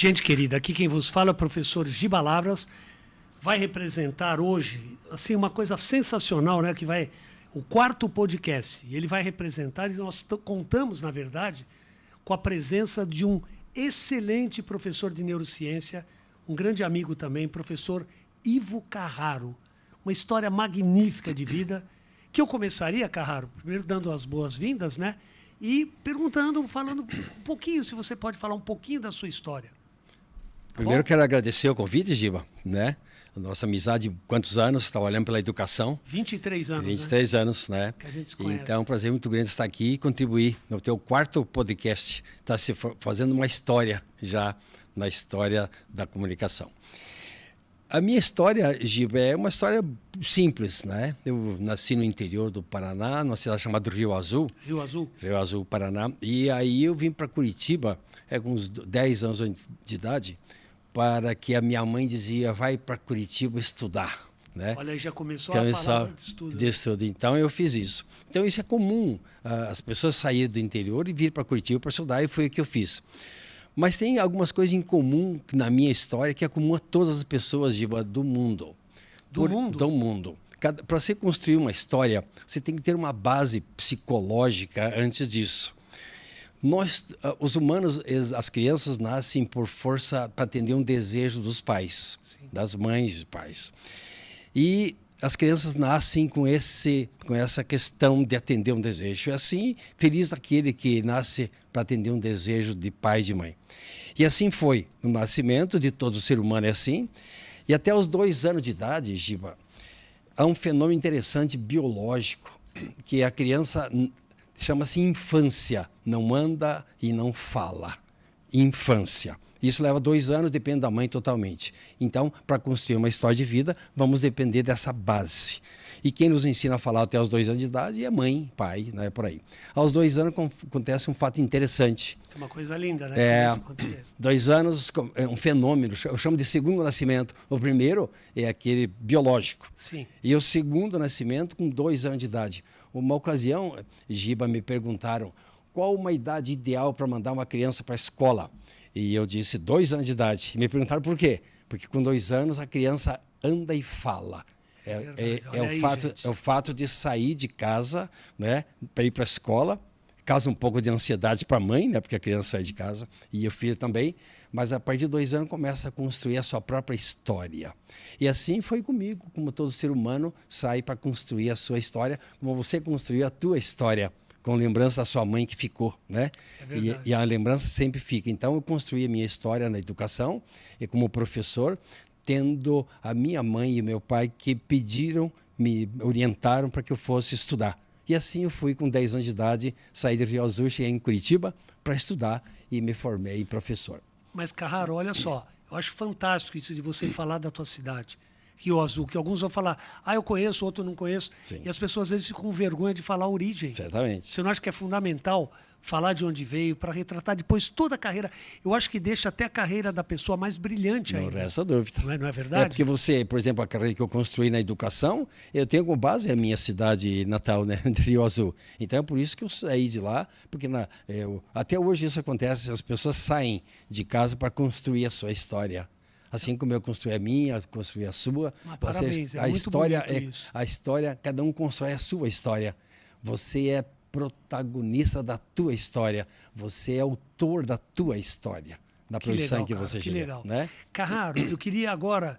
Gente querida, aqui quem vos fala é o professor Giba Lavras, vai representar hoje assim, uma coisa sensacional, né? Que vai o 4º podcast. E ele vai representar, e nós contamos, na verdade, com a presença de um excelente professor de neurociência, um grande amigo também, professor Ivo Carraro. Uma história magnífica de vida, que eu começaria, Carraro, primeiro dando as boas-vindas, né? E perguntando, falando um pouquinho, se você pode falar um pouquinho da sua história. Tá Primeiro bom? quero agradecer o convite, Giba, né? A nossa amizade, quantos anos, trabalhando pela educação. 23 anos, 23 anos, né? Que a gente se conhece. Então, é um prazer muito grande estar aqui e contribuir no teu 4º podcast. Está se fazendo uma história já na história da comunicação. A minha história, Giba, é uma história simples, né? Eu nasci no interior do Paraná, numa cidade chamada Rio Azul. Rio Azul? Rio Azul, Paraná. E aí eu vim para Curitiba, com uns 10 anos de idade, para que a minha mãe dizia, vai para Curitiba estudar. Né? Olha, aí já começou a palavra de estudo. Então eu fiz isso. Então isso é comum, as pessoas saírem do interior e vir para Curitiba para estudar, e foi o que eu fiz. Mas tem algumas coisas em comum na minha história que é comum a todas as pessoas do mundo. Do mundo? Do mundo. Para você construir uma história, você tem que ter uma base psicológica antes disso. Nós, os humanos, as crianças nascem por força para atender um desejo dos pais, sim, das mães e pais. E as crianças nascem com essa questão de atender um desejo. É assim, feliz daquele que nasce para atender um desejo de pai e de mãe. E assim foi. No nascimento de todo ser humano é assim. E até os 2 anos de idade, Giba, há um fenômeno interessante biológico, que a criança chama-se infância. Não anda e não fala. Infância. Isso leva 2 anos, depende da mãe totalmente. Então, para construir uma história de vida, vamos depender dessa base. E quem nos ensina a falar até os 2 anos de idade é mãe, pai, né, por aí. Aos 2 anos acontece um fato interessante. É uma coisa linda, né? 2 anos é um fenômeno, eu chamo de segundo nascimento. O primeiro é aquele biológico. Sim. E o segundo nascimento com 2 anos de idade. Uma ocasião, Giba, me perguntaram qual uma idade ideal para mandar uma criança para a escola. E eu disse 2 anos de idade. E me perguntaram por quê? Porque com 2 anos a criança anda e fala. É o fato de sair de casa, né, para ir para a escola. Causa um pouco de ansiedade para a mãe, né, porque a criança sai de casa, e o filho também. Mas a partir de 2 anos começa a construir a sua própria história. E assim foi comigo, como todo ser humano sai para construir a sua história, como você construiu a tua história, com lembrança da sua mãe que ficou, né? É E a lembrança sempre fica. Então, eu construí a minha história na educação e como professor, tendo a minha mãe e meu pai que me orientaram para que eu fosse estudar. E assim eu fui com 10 anos de idade, saí de Rio Azul, cheguei em Curitiba para estudar e me formei professor. Mas, Carraro, olha só, eu acho fantástico isso de você falar da tua cidade. Rio Azul, que alguns vão falar, eu conheço, outro não conheço. Sim. E as pessoas às vezes ficam com vergonha de falar a origem. Certamente. Você não acha que é fundamental falar de onde veio, para retratar depois toda a carreira? Eu acho que deixa até a carreira da pessoa mais brilhante ainda. Não resta dúvida. Não é verdade? É porque você, por exemplo, a carreira que eu construí na educação, eu tenho como base a minha cidade natal, né, de Rio Azul. Então é por isso que eu saí de lá, porque até hoje isso acontece, as pessoas saem de casa para construir a sua história. Assim como eu construí a minha, construí a sua. Parabéns, a muito história isso. A história, cada um constrói a sua história. Você é protagonista da tua história. Você é autor da tua história, da profissão que você chega. Que legal. Né? Carraro, eu queria agora...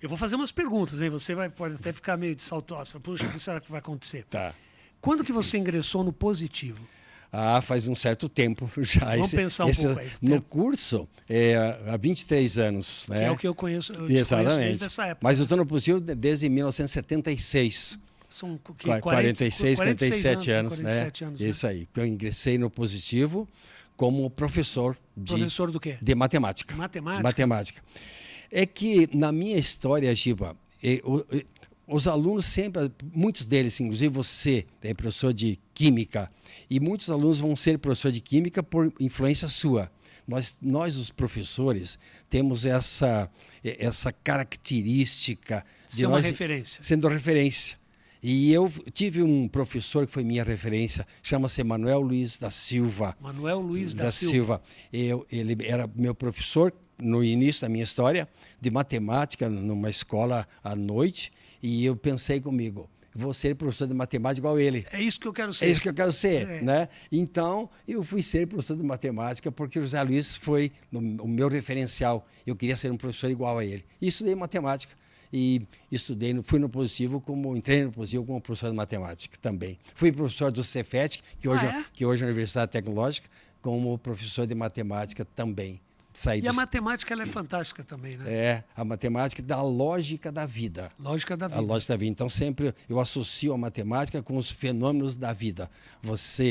Eu vou fazer umas perguntas, hein? Você pode até ficar meio de salto. Puxa, o que será que vai acontecer? Tá. Quando que você ingressou no Positivo? Faz um certo tempo já. Vamos pensar um pouco aí. No curso, há 23 anos. Né? Que é o que eu conheço, conheço desde essa época. Mas eu estou no Positivo desde 1976. São 46, 47 anos, 47 anos, né? Isso aí. Eu ingressei no Positivo como professor Professor do quê? De matemática. Matemática. É que na minha história, Giba, os alunos sempre, muitos deles, inclusive você, é professor de Química, e muitos alunos vão ser professor de Química por influência sua. Nós os professores, temos essa característica de uma referência. Sendo referência. E eu tive um professor que foi minha referência, chama-se Manuel Luiz da Silva. Manuel Luiz da Silva. Ele era meu professor no início da minha história, de matemática numa escola à noite, e eu pensei comigo, vou ser professor de matemática igual ele. É isso que eu quero ser. É isso que eu quero ser, né? Então, eu fui ser professor de matemática porque o José Luiz foi o meu referencial. Eu queria ser um professor igual a ele. E estudei matemática. E fui no Positivo, entrei no Positivo como professor de matemática também. Fui professor do Cefet, que hoje é a Universidade Tecnológica, como professor de matemática também. A matemática ela é fantástica também, né? É, a matemática da lógica da vida. Lógica da vida. A lógica da vida. Então, sempre eu associo a matemática com os fenômenos da vida.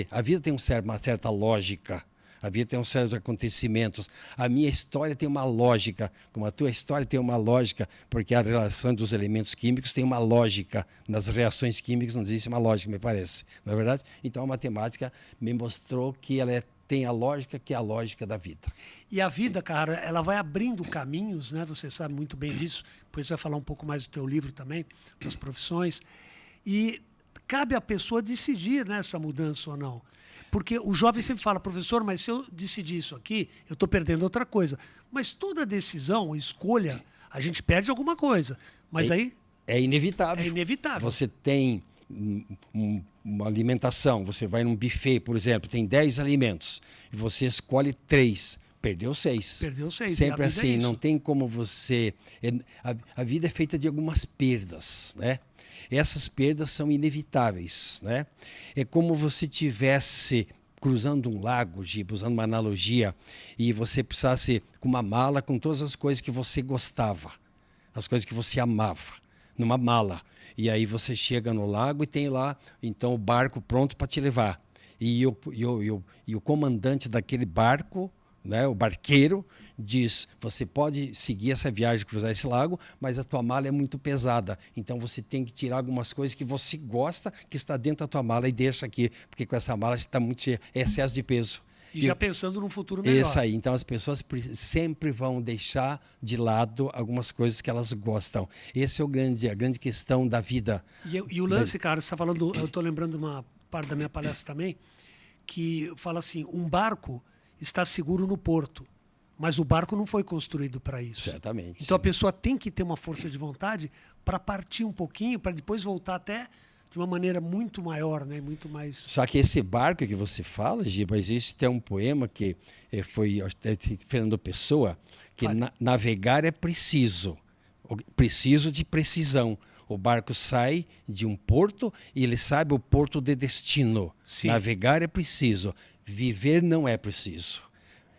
A vida tem uma certa lógica. A vida tem certos acontecimentos. A minha história tem uma lógica, como a tua história tem uma lógica, porque a relação dos elementos químicos tem uma lógica. Nas reações químicas não existe uma lógica, me parece. Não é verdade? Então, a matemática me mostrou que ela tem a lógica que é a lógica da vida. E a vida, cara, ela vai abrindo caminhos, né? Você sabe muito bem disso. Depois você vai falar um pouco mais do teu livro também, das profissões. E cabe à pessoa decidir, né, essa mudança ou não. Porque o jovem sempre fala, professor, mas se eu decidir isso aqui, eu estou perdendo outra coisa. Mas toda decisão, escolha, a gente perde alguma coisa. Mas aí... É inevitável. É inevitável. Você tem uma alimentação, você vai num buffet, por exemplo, tem 10 alimentos, e você escolhe 3, perdeu 6. Perdeu 6. Sempre assim, não tem como você... A vida é feita de algumas perdas, né? Essas perdas são inevitáveis, né? É como você tivesse cruzando um lago, Giba, usando uma analogia, e você precisasse com uma mala com todas as coisas que você gostava, as coisas que você amava, numa mala. E aí você chega no lago e tem lá, então, o barco pronto para te levar. E o comandante daquele barco, né, o barqueiro, diz, você pode seguir essa viagem, cruzar esse lago, mas a tua mala é muito pesada. Então, você tem que tirar algumas coisas que você gosta, que está dentro da tua mala, e deixa aqui, porque com essa mala está muito excesso de peso. E já pensando num futuro melhor. Isso aí. Então, as pessoas sempre vão deixar de lado algumas coisas que elas gostam. Esse é a grande questão da vida. E o lance, cara, você está falando, eu estou lembrando de uma parte da minha palestra também, que fala assim, um barco está seguro no porto, mas o barco não foi construído para isso. Certamente. Então, a pessoa tem que ter uma força de vontade para partir um pouquinho, para depois voltar até de uma maneira muito maior, né? Muito mais... Só que esse barco que você fala, Giba, existe até um poema que foi Fernando Pessoa, que navegar é preciso de precisão. O barco sai de um porto e ele sabe o porto de destino. Sim. Navegar é preciso, viver não é preciso.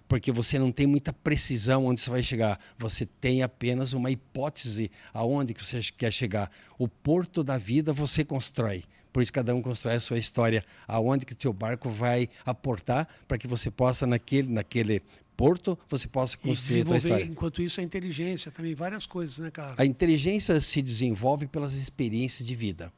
Porque você não tem muita precisão onde você vai chegar. Você tem apenas uma hipótese aonde que você quer chegar. O porto da vida você constrói. Por isso cada um constrói a sua história. Aonde que o seu barco vai aportar para que você possa, naquele porto, você possa construir a sua história. Enquanto isso, a inteligência também, várias coisas, né, cara? A inteligência se desenvolve pelas experiências de vida.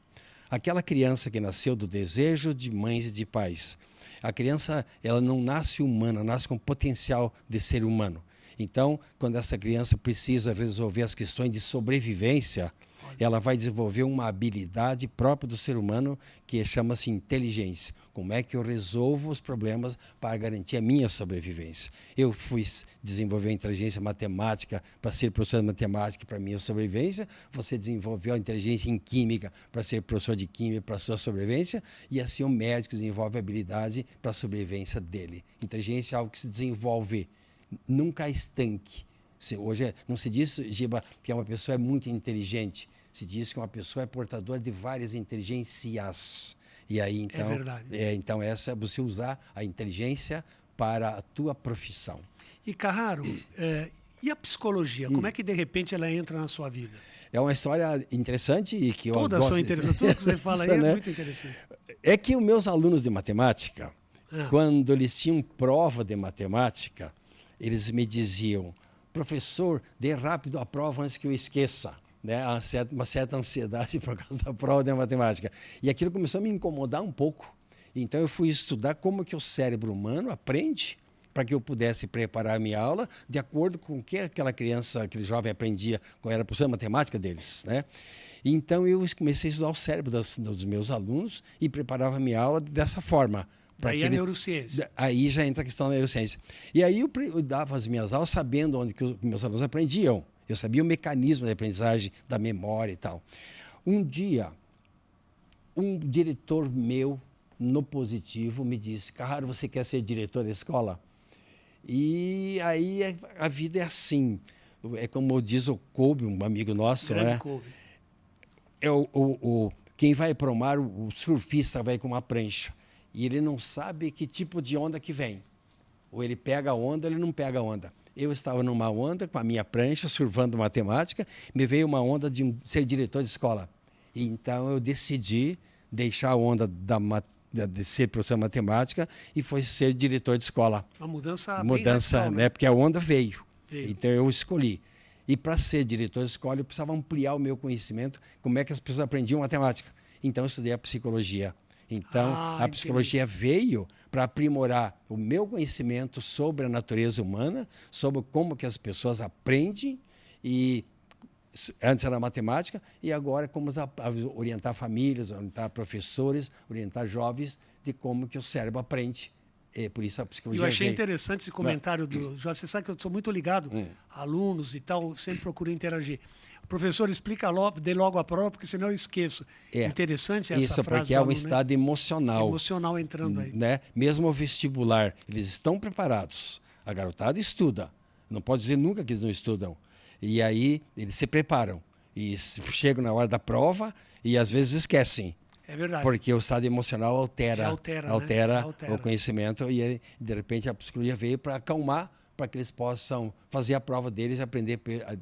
Aquela criança que nasceu do desejo de mães e de pais. A criança, ela não nasce humana, nasce com potencial de ser humano. Então, quando essa criança precisa resolver as questões de sobrevivência, ela vai desenvolver uma habilidade própria do ser humano que chama-se inteligência. Como é que eu resolvo os problemas para garantir a minha sobrevivência? Eu fui desenvolver a inteligência matemática para ser professor de matemática para a minha sobrevivência. Você desenvolveu a inteligência em química para ser professor de química para a sua sobrevivência. E assim o médico desenvolve a habilidade para a sobrevivência dele. Inteligência é algo que se desenvolve, nunca é estanque. Hoje não se diz, Giba, que uma pessoa é muito inteligente. Se diz que uma pessoa é portadora de várias inteligências. E aí, então, é verdade. Então essa é você usar a inteligência para a tua profissão. E, Carraro, e a psicologia? Como é que, de repente, ela entra na sua vida? É uma história interessante e que eu gosto. Todas são interessantes. Tudo que você fala aí é muito interessante. É que os meus alunos de matemática, quando eles tinham prova de matemática, eles me diziam, professor, dê rápido a prova antes que eu esqueça. Né? Uma certa ansiedade por causa da prova de matemática. E aquilo começou a me incomodar um pouco. Então eu fui estudar como que o cérebro humano aprende para que eu pudesse preparar a minha aula de acordo com o que aquela criança, aquele jovem aprendia, qual era a professora de matemática deles. Né? Então eu comecei a estudar o cérebro dos meus alunos e preparava a minha aula dessa forma. Aí é neurociência. Aí já entra a questão da neurociência. E aí eu dava as minhas aulas sabendo onde que os meus alunos aprendiam. Eu sabia o mecanismo de aprendizagem, da memória e tal. Um dia, um diretor meu, no positivo, me disse: Carraro, você quer ser diretor da escola? E aí a vida é assim. É como diz o Kolbe, um amigo nosso, Grande né? Kolbe. Quem vai para o mar, o surfista vai com uma prancha. E ele não sabe que tipo de onda que vem. Ou ele pega a onda, ou ele não pega a onda. Eu estava numa onda com a minha prancha, surfando matemática, me veio uma onda de ser diretor de escola. E então eu decidi deixar a onda de ser professor de matemática e foi ser diretor de escola. Uma mudança bem Mudança, radical, né? Porque a onda veio. Veio. Então eu escolhi. E para ser diretor de escola, eu precisava ampliar o meu conhecimento, como é que as pessoas aprendiam matemática. Então eu estudei a psicologia. Então a psicologia veio para aprimorar o meu conhecimento sobre a natureza humana, sobre como que as pessoas aprendem, e antes era matemática, e agora como orientar famílias, orientar professores, orientar jovens de como que o cérebro aprende. Por isso a psicologia Eu achei veio. interessante esse comentário do Jorge. Você sabe que eu sou muito ligado a alunos e tal, sempre procuro interagir. Professor, explica logo, dê logo a prova, porque senão eu esqueço. Interessante essa isso, frase porque do é um aluno, estado né? emocional. Emocional entrando aí. Né? Mesmo o vestibular, eles estão preparados. A garotada estuda. Não pode dizer nunca que eles não estudam. E aí eles se preparam. E chegam na hora da prova e às vezes esquecem. É verdade. Porque o estado emocional altera né? o conhecimento. E aí, de repente a psicologia veio para acalmar, para que eles possam fazer a prova deles e aprender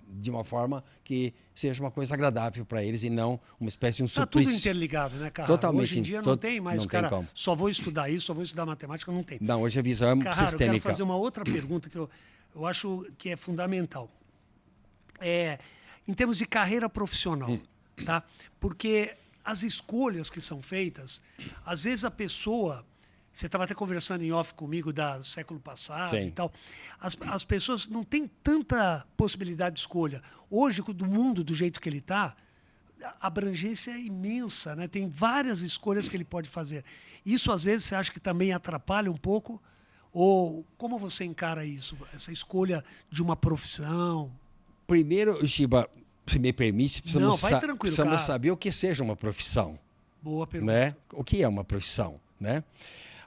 de uma forma que seja uma coisa agradável para eles e não uma espécie de um suplício. Está tudo interligado, né, Carraro? Totalmente. Hoje em dia não tem mais, não o cara, tem como. só vou estudar isso, só vou estudar matemática, não tem. Não, hoje a visão é Carraro, sistêmica. eu quero fazer uma outra pergunta que eu acho que é fundamental. Em termos de carreira profissional, tá? Porque as escolhas que são feitas, às vezes a pessoa... Você estava até conversando em off comigo do século passado e tal. As pessoas não têm tanta possibilidade de escolha. Hoje, do mundo do jeito que ele está, a abrangência é imensa, né? Tem várias escolhas que ele pode fazer. Isso, às vezes, você acha que também atrapalha um pouco? Ou como você encara isso? Essa escolha de uma profissão? Primeiro, Giba, se me permite, precisamos tranquilo, saber o que seja uma profissão. Boa pergunta. Né? O que é uma profissão? Né?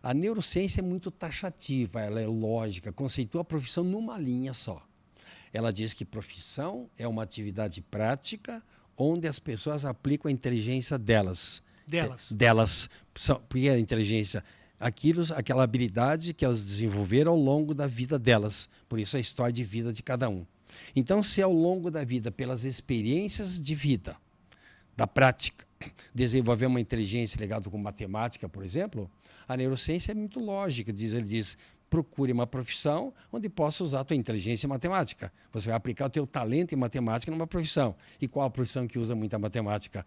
A neurociência é muito taxativa, ela é lógica, conceitua a profissão numa linha só. Ela diz que profissão é uma atividade prática onde as pessoas aplicam a inteligência delas. Porque a inteligência, aquela habilidade que elas desenvolveram ao longo da vida delas. Por isso a história de vida de cada um. Então, se ao longo da vida, pelas experiências de vida, da prática, desenvolver uma inteligência ligada com matemática, por exemplo, a neurociência é muito lógica. Ele diz, procure uma profissão onde possa usar a tua inteligência em matemática. Você vai aplicar o teu talento em matemática numa profissão. E qual a profissão que usa muita matemática?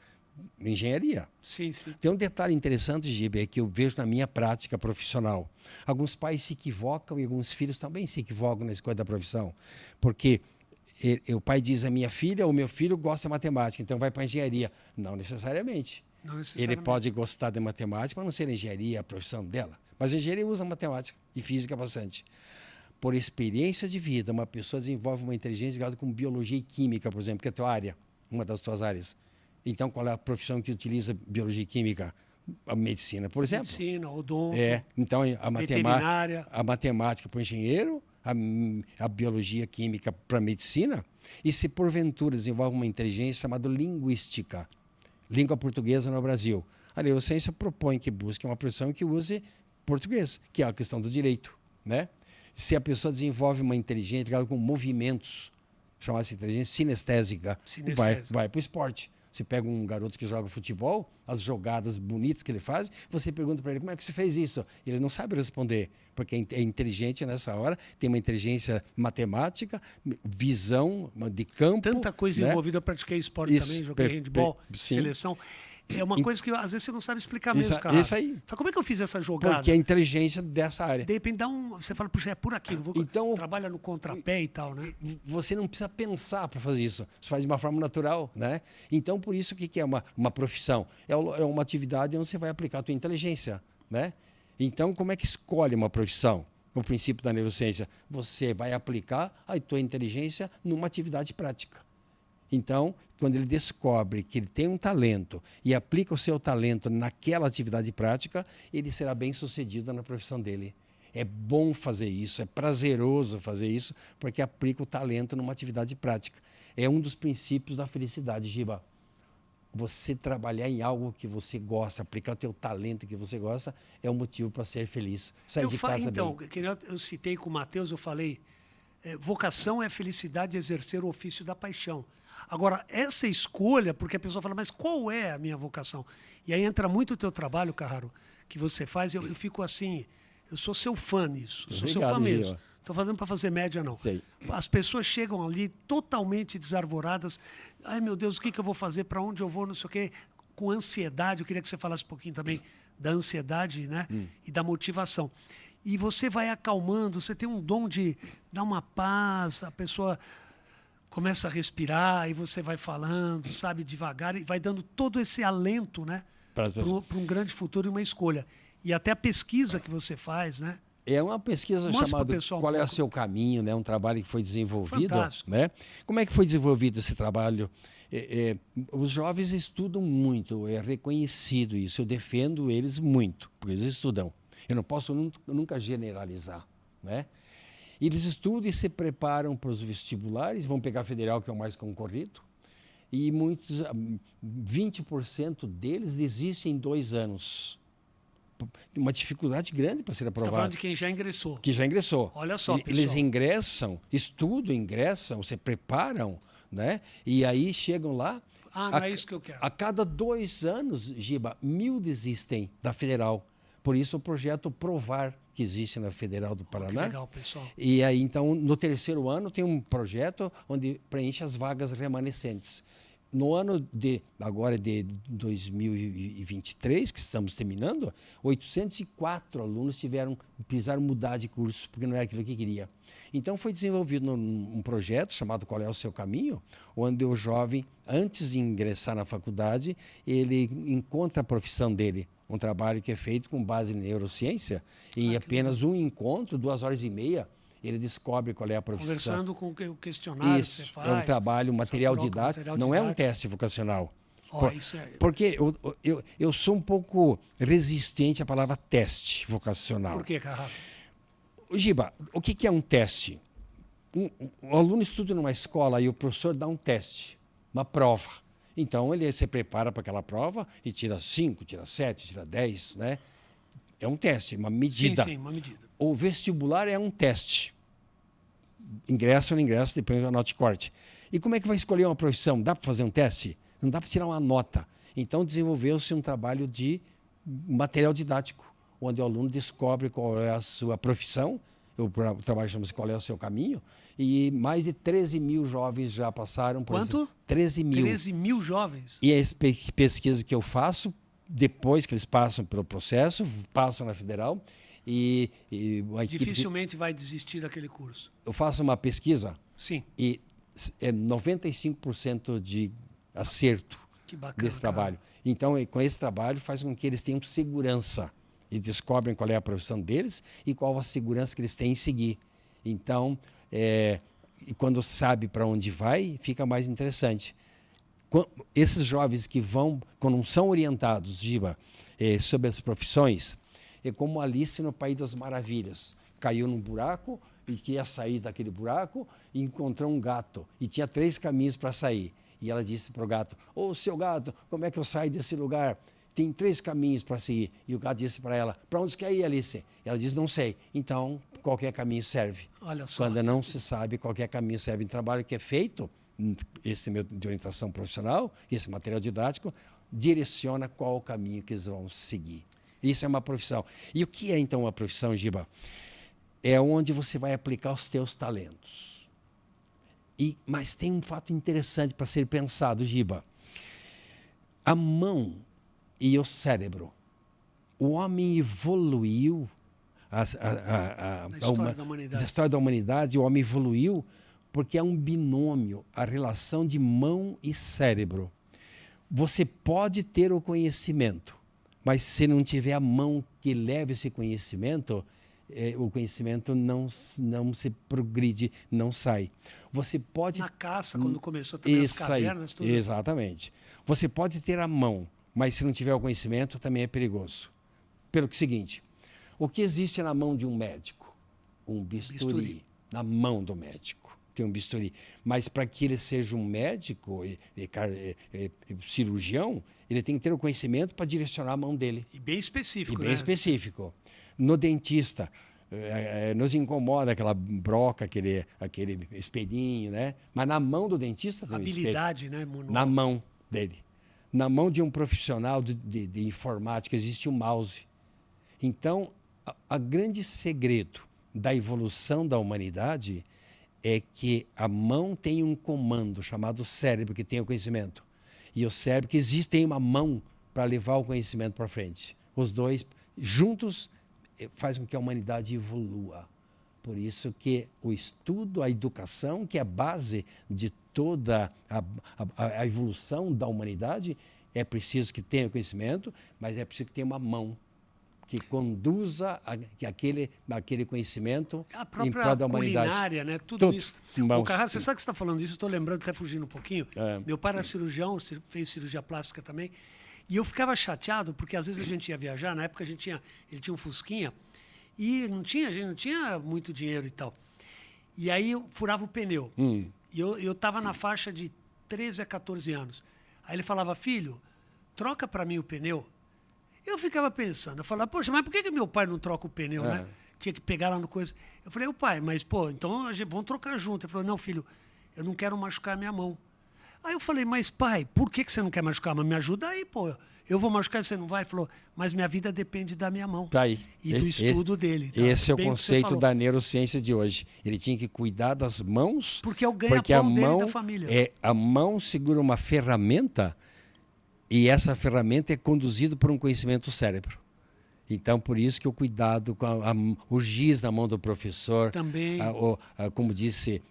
Engenharia. Sim, sim. Tem um detalhe interessante, Gibe, é que eu vejo na minha prática profissional. Alguns pais se equivocam e alguns filhos também se equivocam na escolha da profissão. Porque o pai diz, a minha filha ou meu filho gosta de matemática, então vai para a engenharia. Não necessariamente. Ele pode gostar de matemática, mas não ser engenharia a profissão dela. Mas a engenharia usa matemática e física bastante. Por experiência de vida, uma pessoa desenvolve uma inteligência ligada com biologia e química, por exemplo, que é a tua área, uma das tuas áreas. Então, qual é a profissão que utiliza biologia e química? A medicina, por exemplo. Medicina, odonto, então, veterinária. A matemática para o engenheiro, a biologia química para a medicina, e se porventura desenvolve uma inteligência chamada linguística, língua portuguesa no Brasil. A neurociência propõe que busque uma profissão que use português, que é a questão do direito. Né? Se a pessoa desenvolve uma inteligência ligada com movimentos, chama-se inteligência sinestésica, vai para o esporte. Você pega um garoto que joga futebol, as jogadas bonitas que ele faz, você pergunta para ele, como é que você fez isso? Ele não sabe responder, porque é inteligente nessa hora, tem uma inteligência matemática, visão de campo. Tanta coisa envolvida, eu pratiquei esporte também, joguei handball, seleção. É uma coisa que às vezes você não sabe explicar mesmo, cara. Isso aí. Sabe como é que eu fiz essa jogada? Porque é a inteligência dessa área. De repente você fala, puxa, é por aqui. Então, trabalha no contrapé e tal, né? Você não precisa pensar para fazer isso. Você faz de uma forma natural, né? Então, por isso, o que é uma profissão? É uma atividade onde você vai aplicar a tua inteligência, né? Então, como é que escolhe uma profissão? O princípio da neurociência. Você vai aplicar a tua inteligência numa atividade prática. Então, quando ele descobre que ele tem um talento e aplica o seu talento naquela atividade prática, ele será bem-sucedido na profissão dele. É bom fazer isso, é prazeroso fazer isso, porque aplica o talento numa atividade prática. É um dos princípios da felicidade, Giba. Você trabalhar em algo que você gosta, aplicar o teu talento que você gosta, é um motivo para ser feliz. Sair de casa então, bem. que eu citei com o Matheus, eu falei, vocação é felicidade de exercer o ofício da paixão. Agora, essa escolha, porque a pessoa fala, mas qual é a minha vocação? E aí entra muito o teu trabalho, Carraro, que você faz, eu fico assim, eu sou seu fã nisso, sou seu fã mesmo. Gil. Estou fazendo para fazer média, não. Sei. As pessoas chegam ali totalmente desarvoradas. Ai, meu Deus, o que eu vou fazer? Para onde eu vou? Não sei o quê. Com ansiedade. Eu queria que você falasse um pouquinho também da ansiedade, né? E da motivação. E você vai acalmando, você tem um dom de dar uma paz, a pessoa começa a respirar e você vai falando, sabe, devagar, e vai dando todo esse alento, né? Para um grande futuro e uma escolha. E até a pesquisa que você faz, né? É uma pesquisa chamada Qual é o Seu Caminho, né? Um trabalho que foi desenvolvido. Fantástico. Né? Como é que foi desenvolvido esse trabalho? Os jovens estudam muito, é reconhecido isso. Eu defendo eles muito, porque eles estudam. Eu não posso nunca generalizar. Né? Eles estudam e se preparam para os vestibulares, vão pegar a federal, que é o mais concorrido, e 20% deles desistem em 2 anos. Uma dificuldade grande para ser aprovado. Você está falando de quem já ingressou. Que já ingressou. Olha só, pessoal. Eles ingressam, estudam, ingressam, se preparam, né? E aí chegam lá. Não é isso que eu quero. A cada 2 anos, Giba, 1.000 desistem da federal. Por isso o projeto Provar, que existe na Federal do Paraná. Que legal, pessoal. E aí, então, no 3º ano, tem um projeto onde preenche as vagas remanescentes. No ano agora de 2023, que estamos terminando, 804 alunos precisaram mudar de curso, porque não era aquilo que queria. Então, foi desenvolvido um projeto chamado Qual é o Seu Caminho, onde o jovem, antes de ingressar na faculdade, ele encontra a profissão dele. Um trabalho que é feito com base em neurociência, em apenas um encontro, 2 horas e meia, ele descobre qual é a profissão. Conversando com o questionário isso, que você faz. É um trabalho, um material didático, não é um teste vocacional. Porque eu sou um pouco resistente à palavra teste vocacional. Por quê, Carraro? Giba, o que é um teste? O aluno estuda numa escola e o professor dá um teste, uma prova. Então, ele se prepara para aquela prova e tira 5, tira 7, tira 10, né? É um teste, uma medida. Sim, uma medida. O vestibular é um teste. Ingressa ou não ingressa, depois da nota de corte. E como é que vai escolher uma profissão? Dá para fazer um teste? Não dá para tirar uma nota. Então, desenvolveu-se um trabalho de material didático, onde o aluno descobre qual é a sua profissão. O trabalho chama-se Qual é o Seu Caminho. E mais de 13.000 jovens já passaram por Quanto? esse... 13.000. 13.000 jovens? E a pesquisa que eu faço, depois que eles passam pelo processo, passam na federal, dificilmente vai desistir daquele curso. Eu faço uma pesquisa. Sim. E é 95% de acerto desse trabalho. Então, com esse trabalho, faz com que eles tenham segurança e descobrem qual é a profissão deles e qual a segurança que eles têm em seguir. Então, e quando sabe para onde vai, fica mais interessante. Esses jovens que vão, quando não são orientados, Giba, sobre as profissões, é como Alice no País das Maravilhas. Caiu num buraco e queria sair daquele buraco e encontrou um gato. E tinha 3 caminhos para sair. E ela disse para o gato, seu gato, como é que eu saio desse lugar? Tem 3 caminhos para seguir. E o gato disse para ela, para onde você quer ir, Alice? Ela disse, não sei. Então, qualquer caminho serve. Olha só. Quando não se sabe, qualquer caminho serve. Em trabalho que é feito, esse meu de orientação profissional, esse material didático, direciona qual o caminho que eles vão seguir. Isso é uma profissão. E o que é, então, uma profissão, Giba? É onde você vai aplicar os teus talentos. Mas tem um fato interessante para ser pensado, Giba. A mão e o cérebro. O homem evoluiu, na história da humanidade, o homem evoluiu porque é um binômio, a relação de mão e cérebro. Você pode ter o conhecimento, Mas se não tiver a mão que leve esse conhecimento, o conhecimento não se progride, não sai. Você pode... Na caça, quando começou também as cavernas, tudo. Exatamente. Você pode ter a mão, mas se não tiver o conhecimento, também é perigoso. Pelo que seguinte, o que existe na mão de um médico? Um bisturi. Na mão do médico tem um bisturi. Mas para que ele seja um médico, cirurgião, ele tem que ter o conhecimento para direcionar a mão dele. E bem específico, bem específico. No dentista, nos incomoda aquela broca, aquele espelhinho, né? Mas na mão do dentista tem habilidade, um espelho. né? Na mão dele. Na mão de um profissional de informática existe um mouse. Então, o grande segredo da evolução da humanidade é que a mão tem um comando chamado cérebro, que tem o conhecimento. E o cérebro, que existe, tem uma mão para levar o conhecimento para frente. Os dois, juntos, faz com que a humanidade evolua. Por isso que o estudo, a educação, que é a base de toda a evolução da humanidade, é preciso que tenha conhecimento, mas é preciso que tenha uma mão que conduza aquele conhecimento em prol da humanidade. Culinária, né? Tudo isso. O Carraro, você sabe que você está falando isso? Estou lembrando, até fugindo um pouquinho. Meu pai era cirurgião, fez cirurgia plástica também. E eu ficava chateado, porque às vezes a gente ia viajar, na época ele tinha um Fusquinha, e a gente não tinha muito dinheiro e tal. E aí eu furava o pneu. E eu estava na faixa de 13 a 14 anos. Aí ele falava, filho, troca para mim o pneu. Eu ficava pensando, eu falava, poxa, mas por que meu pai não troca o pneu, né? Tinha que pegar lá no coisa. Eu falei, pai, mas pô, então vamos trocar junto. Ele falou, não, filho, eu não quero machucar a minha mão. Aí eu falei, mas pai, por que você não quer machucar? Mas me ajuda aí, pô. Eu vou machucar e você não vai? Ele falou, mas minha vida depende da minha mão. Tá aí. E do estudo dele. Tá? Esse é o conceito da neurociência de hoje. Ele tinha que cuidar das mãos. Porque é o ganha-pão dele da família. A mão segura uma ferramenta e essa ferramenta é conduzida por um conhecimento do cérebro. Então, por isso que o cuidado com o giz na mão do professor. Também. Como disse...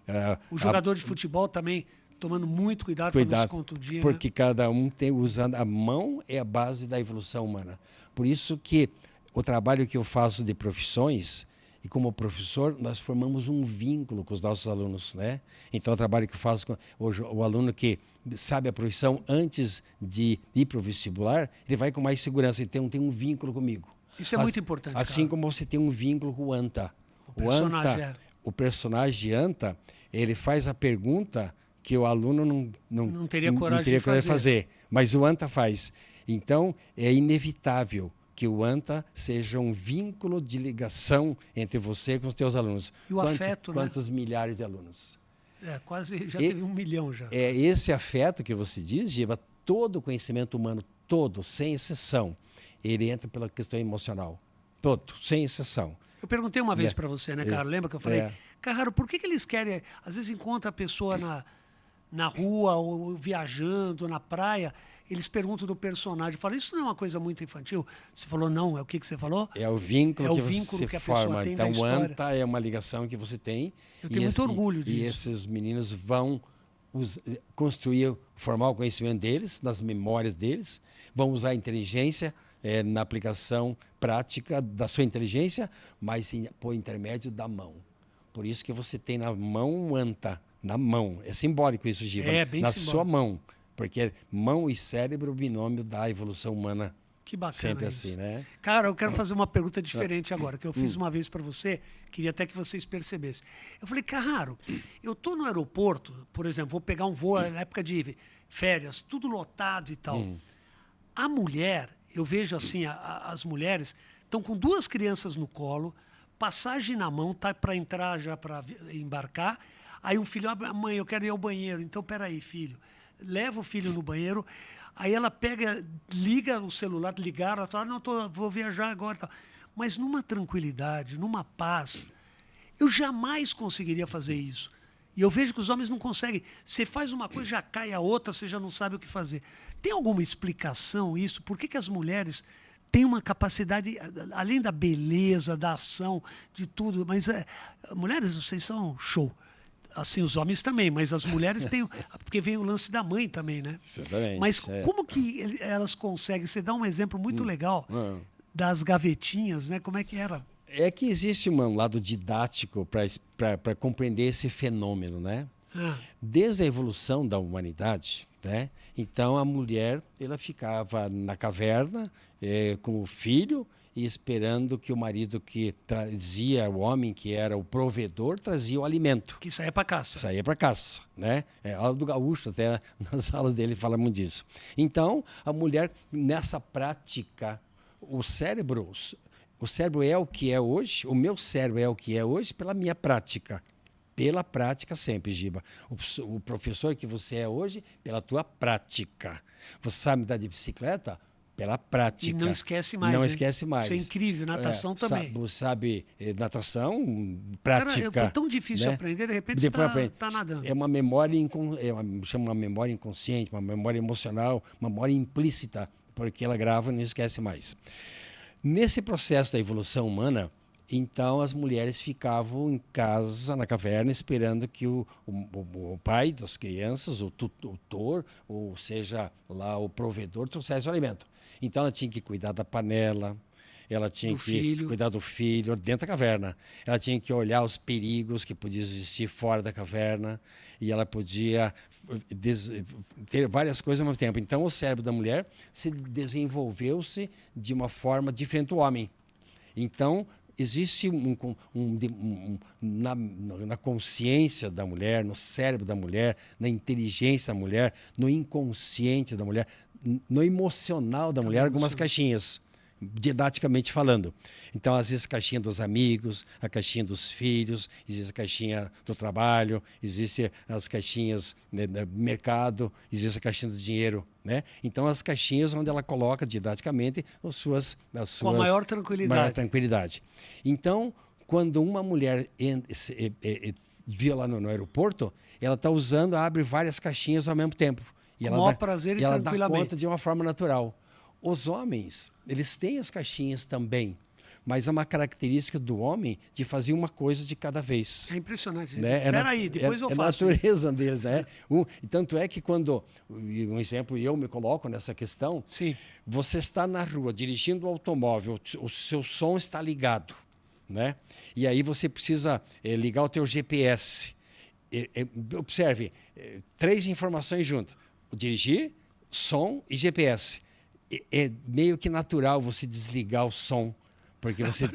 o jogador de futebol também... tomando muito cuidado para não se contundir. Porque cada um usando a mão é a base da evolução humana. Por isso que o trabalho que eu faço de profissões, e como professor, nós formamos um vínculo com os nossos alunos, né? Então, o trabalho que eu faço com o aluno que sabe a profissão antes de ir para o vestibular, ele vai com mais segurança, ele tem um vínculo comigo. Isso é muito importante. Assim como você tem um vínculo com o Anta. O personagem de Anta, ele faz a pergunta que o aluno não teria coragem de fazer. Mas o Anta faz. Então, é inevitável que o Anta seja um vínculo de ligação entre você e os teus alunos. E o afeto, né? Quantos milhares de alunos? Quase já teve 1 milhão já. Esse afeto que você diz, Giba, todo o conhecimento humano, todo, sem exceção, ele entra pela questão emocional. Todo, sem exceção. Eu perguntei uma vez para você, né, Carraro? Lembra que eu falei, Carraro, por que eles querem... Às vezes encontra a pessoa na rua ou viajando, na praia, eles perguntam do personagem. Falam, isso não é uma coisa muito infantil? Você falou, não. É o que você falou? É o vínculo que a forma. pessoa tem então, da história. O Anta é uma ligação que você tem. Eu tenho muito orgulho disso. E esses meninos vão formar o conhecimento deles, nas memórias deles, vão usar a inteligência na aplicação prática da sua inteligência, mas por intermédio da mão. Por isso que você tem na mão um Anta. Na mão. É simbólico isso, Giba. Bem na simbólico. sua mão. Porque mão e cérebro é o binômio da evolução humana. Que bacana. Sempre isso. assim, né? Cara, eu quero fazer uma pergunta diferente agora, que eu fiz uma vez para você, queria até que vocês percebessem. Eu falei, Carraro, eu estou no aeroporto, por exemplo, vou pegar um voo na época de férias, tudo lotado e tal. A mulher, eu vejo assim, as mulheres estão com 2 crianças no colo, passagem na mão, tá para entrar já para embarcar. Aí um filho, mãe, eu quero ir ao banheiro. Então, peraí, filho. Leva o filho no banheiro. Aí ela liga o celular, ela fala, não, vou viajar agora. Tal. Mas numa tranquilidade, numa paz, eu jamais conseguiria fazer isso. E eu vejo que os homens não conseguem. Você faz uma coisa, já cai a outra, você já não sabe o que fazer. Tem alguma explicação isso? Por que as mulheres têm uma capacidade, além da beleza, da ação, de tudo, mas mulheres, vocês são show. assim, os homens também, mas as mulheres têm, porque vem o lance da mãe também, né? Exatamente. Mas como que elas conseguem? Você dá um exemplo muito legal das gavetinhas, né? Como é que era? É que existe um lado didático para compreender esse fenômeno, né? Desde a evolução da humanidade, né? Então a mulher ela ficava na caverna com o filho e esperando que o marido que trazia, o homem que era o provedor, trazia o alimento. Que saía para caça. Saía para caça, né? Aula do Gaúcho, até nas aulas dele fala muito disso. Então a mulher nessa prática, o cérebro é o que é hoje, o meu cérebro é o que é hoje pela minha prática. Pela prática sempre, Giba. O professor que você é hoje, pela tua prática. Você sabe andar de bicicleta? Pela prática. E não esquece mais. Não hein? esquece mais. Isso é incrível. Natação também. Sabe, natação, prática. Cara, foi tão difícil né? aprender, de repente você está nadando. É uma memória, chama uma memória inconsciente, uma memória emocional, uma memória implícita, porque ela grava e não esquece mais. Nesse processo da evolução humana, então as mulheres ficavam em casa, na caverna, esperando que o pai das crianças, o tutor, ou seja, lá o provedor, trouxesse o alimento. Então ela tinha que cuidar da panela, ela tinha que cuidar do filho dentro da caverna. Ela tinha que olhar os perigos que podiam existir fora da caverna e ela podia ter várias coisas ao mesmo tempo. Então o cérebro da mulher se desenvolveu-se de uma forma diferente do homem. Então existe na consciência da mulher, no cérebro da mulher, na inteligência da mulher, no inconsciente da mulher, no emocional da mulher, algumas caixinhas, didaticamente falando. Então, às vezes, a caixinha dos amigos, a caixinha dos filhos, existe a caixinha do trabalho, existe as caixinhas do mercado, existe a caixinha do dinheiro, né? Então, as caixinhas onde ela coloca didaticamente as suas com a maior tranquilidade. Então, quando uma mulher via lá no aeroporto, ela está usando, abre várias caixinhas ao mesmo tempo. Com o maior prazer e tranquilamente. Ela dá conta de uma forma natural. Os homens, eles têm as caixinhas também, mas é uma característica do homem de fazer uma coisa de cada vez. É impressionante. Né? Espera aí, depois eu faço. É a natureza deles, né? Tanto é que quando, um exemplo, eu me coloco nessa questão, sim. Você está na rua dirigindo o automóvel, o seu som está ligado, né? E aí você precisa ligar o teu GPS. Observe, 3 informações juntas: o dirigir, som e GPS. É meio que natural você desligar o som, porque você,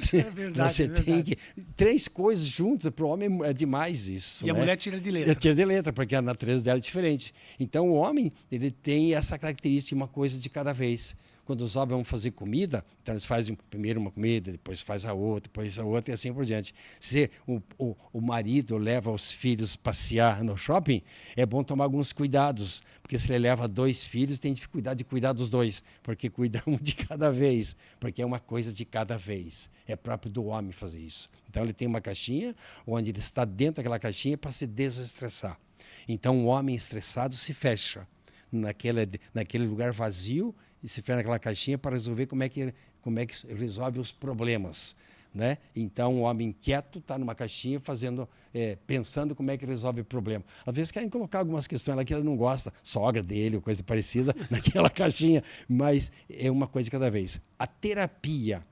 você tem que... 3 coisas juntas, para o homem é demais isso. E a mulher tira de letra. Tira de letra, porque a natureza dela é diferente. Então o homem ele tem essa característica de uma coisa de cada vez. Quando os homens vão fazer comida, então eles fazem primeiro uma comida, depois faz a outra, depois a outra e assim por diante. Se o marido leva os filhos passear no shopping, é bom tomar alguns cuidados, porque se ele leva 2 filhos, tem dificuldade de cuidar dos 2, porque cuida um de cada vez, porque é uma coisa de cada vez. É próprio do homem fazer isso. Então ele tem uma caixinha, onde ele está dentro daquela caixinha para se desestressar. Então o homem estressado se fecha naquele lugar vazio e se fecha naquela caixinha para resolver como é que resolve os problemas, né? Então o homem inquieto está numa caixinha pensando como é que resolve o problema. Às vezes querem colocar algumas questões lá que ele não gosta, sogra dele ou coisa parecida, naquela caixinha, mas é uma coisa de cada vez. A terapia,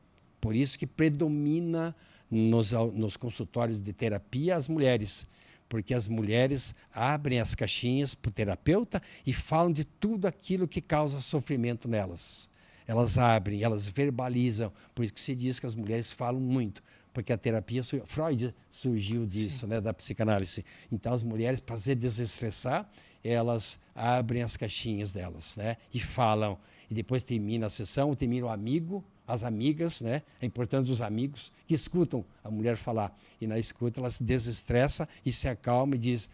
por isso que predomina nos consultórios de terapia as mulheres, porque as mulheres abrem as caixinhas para o terapeuta e falam de tudo aquilo que causa sofrimento nelas. Elas abrem, elas verbalizam, por isso que se diz que as mulheres falam muito, porque a terapia, Freud surgiu disso, né, da psicanálise. Então as mulheres, para se desestressar, elas abrem as caixinhas delas, né, e falam. E depois termina a sessão, termina o amigo, as amigas, né? É importante os amigos que escutam a mulher falar. E na escuta ela se desestressa e se acalma e diz: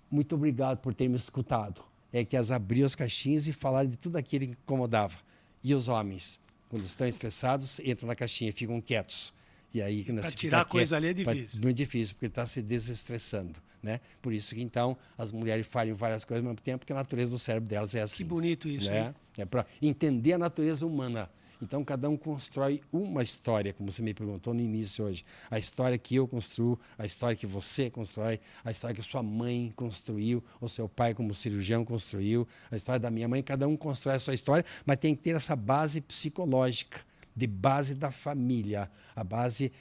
muito obrigado por ter me escutado. É que elas abriam as caixinhas e falaram de tudo aquilo que incomodava. E os homens, quando estão estressados, entram na caixinha e ficam quietos. E aí, para tirar a coisa ali é difícil. Muito difícil, porque está se desestressando, né? Por isso que, então, as mulheres falham várias coisas ao mesmo tempo, porque a natureza do cérebro delas é assim. Que bonito isso, né? É para entender a natureza humana. Então, cada um constrói uma história, como você me perguntou no início hoje. A história que eu construo, a história que você constrói, a história que sua mãe construiu, ou seu pai como cirurgião construiu, a história da minha mãe, cada um constrói a sua história, mas tem que ter essa base psicológica, de base da família. A base,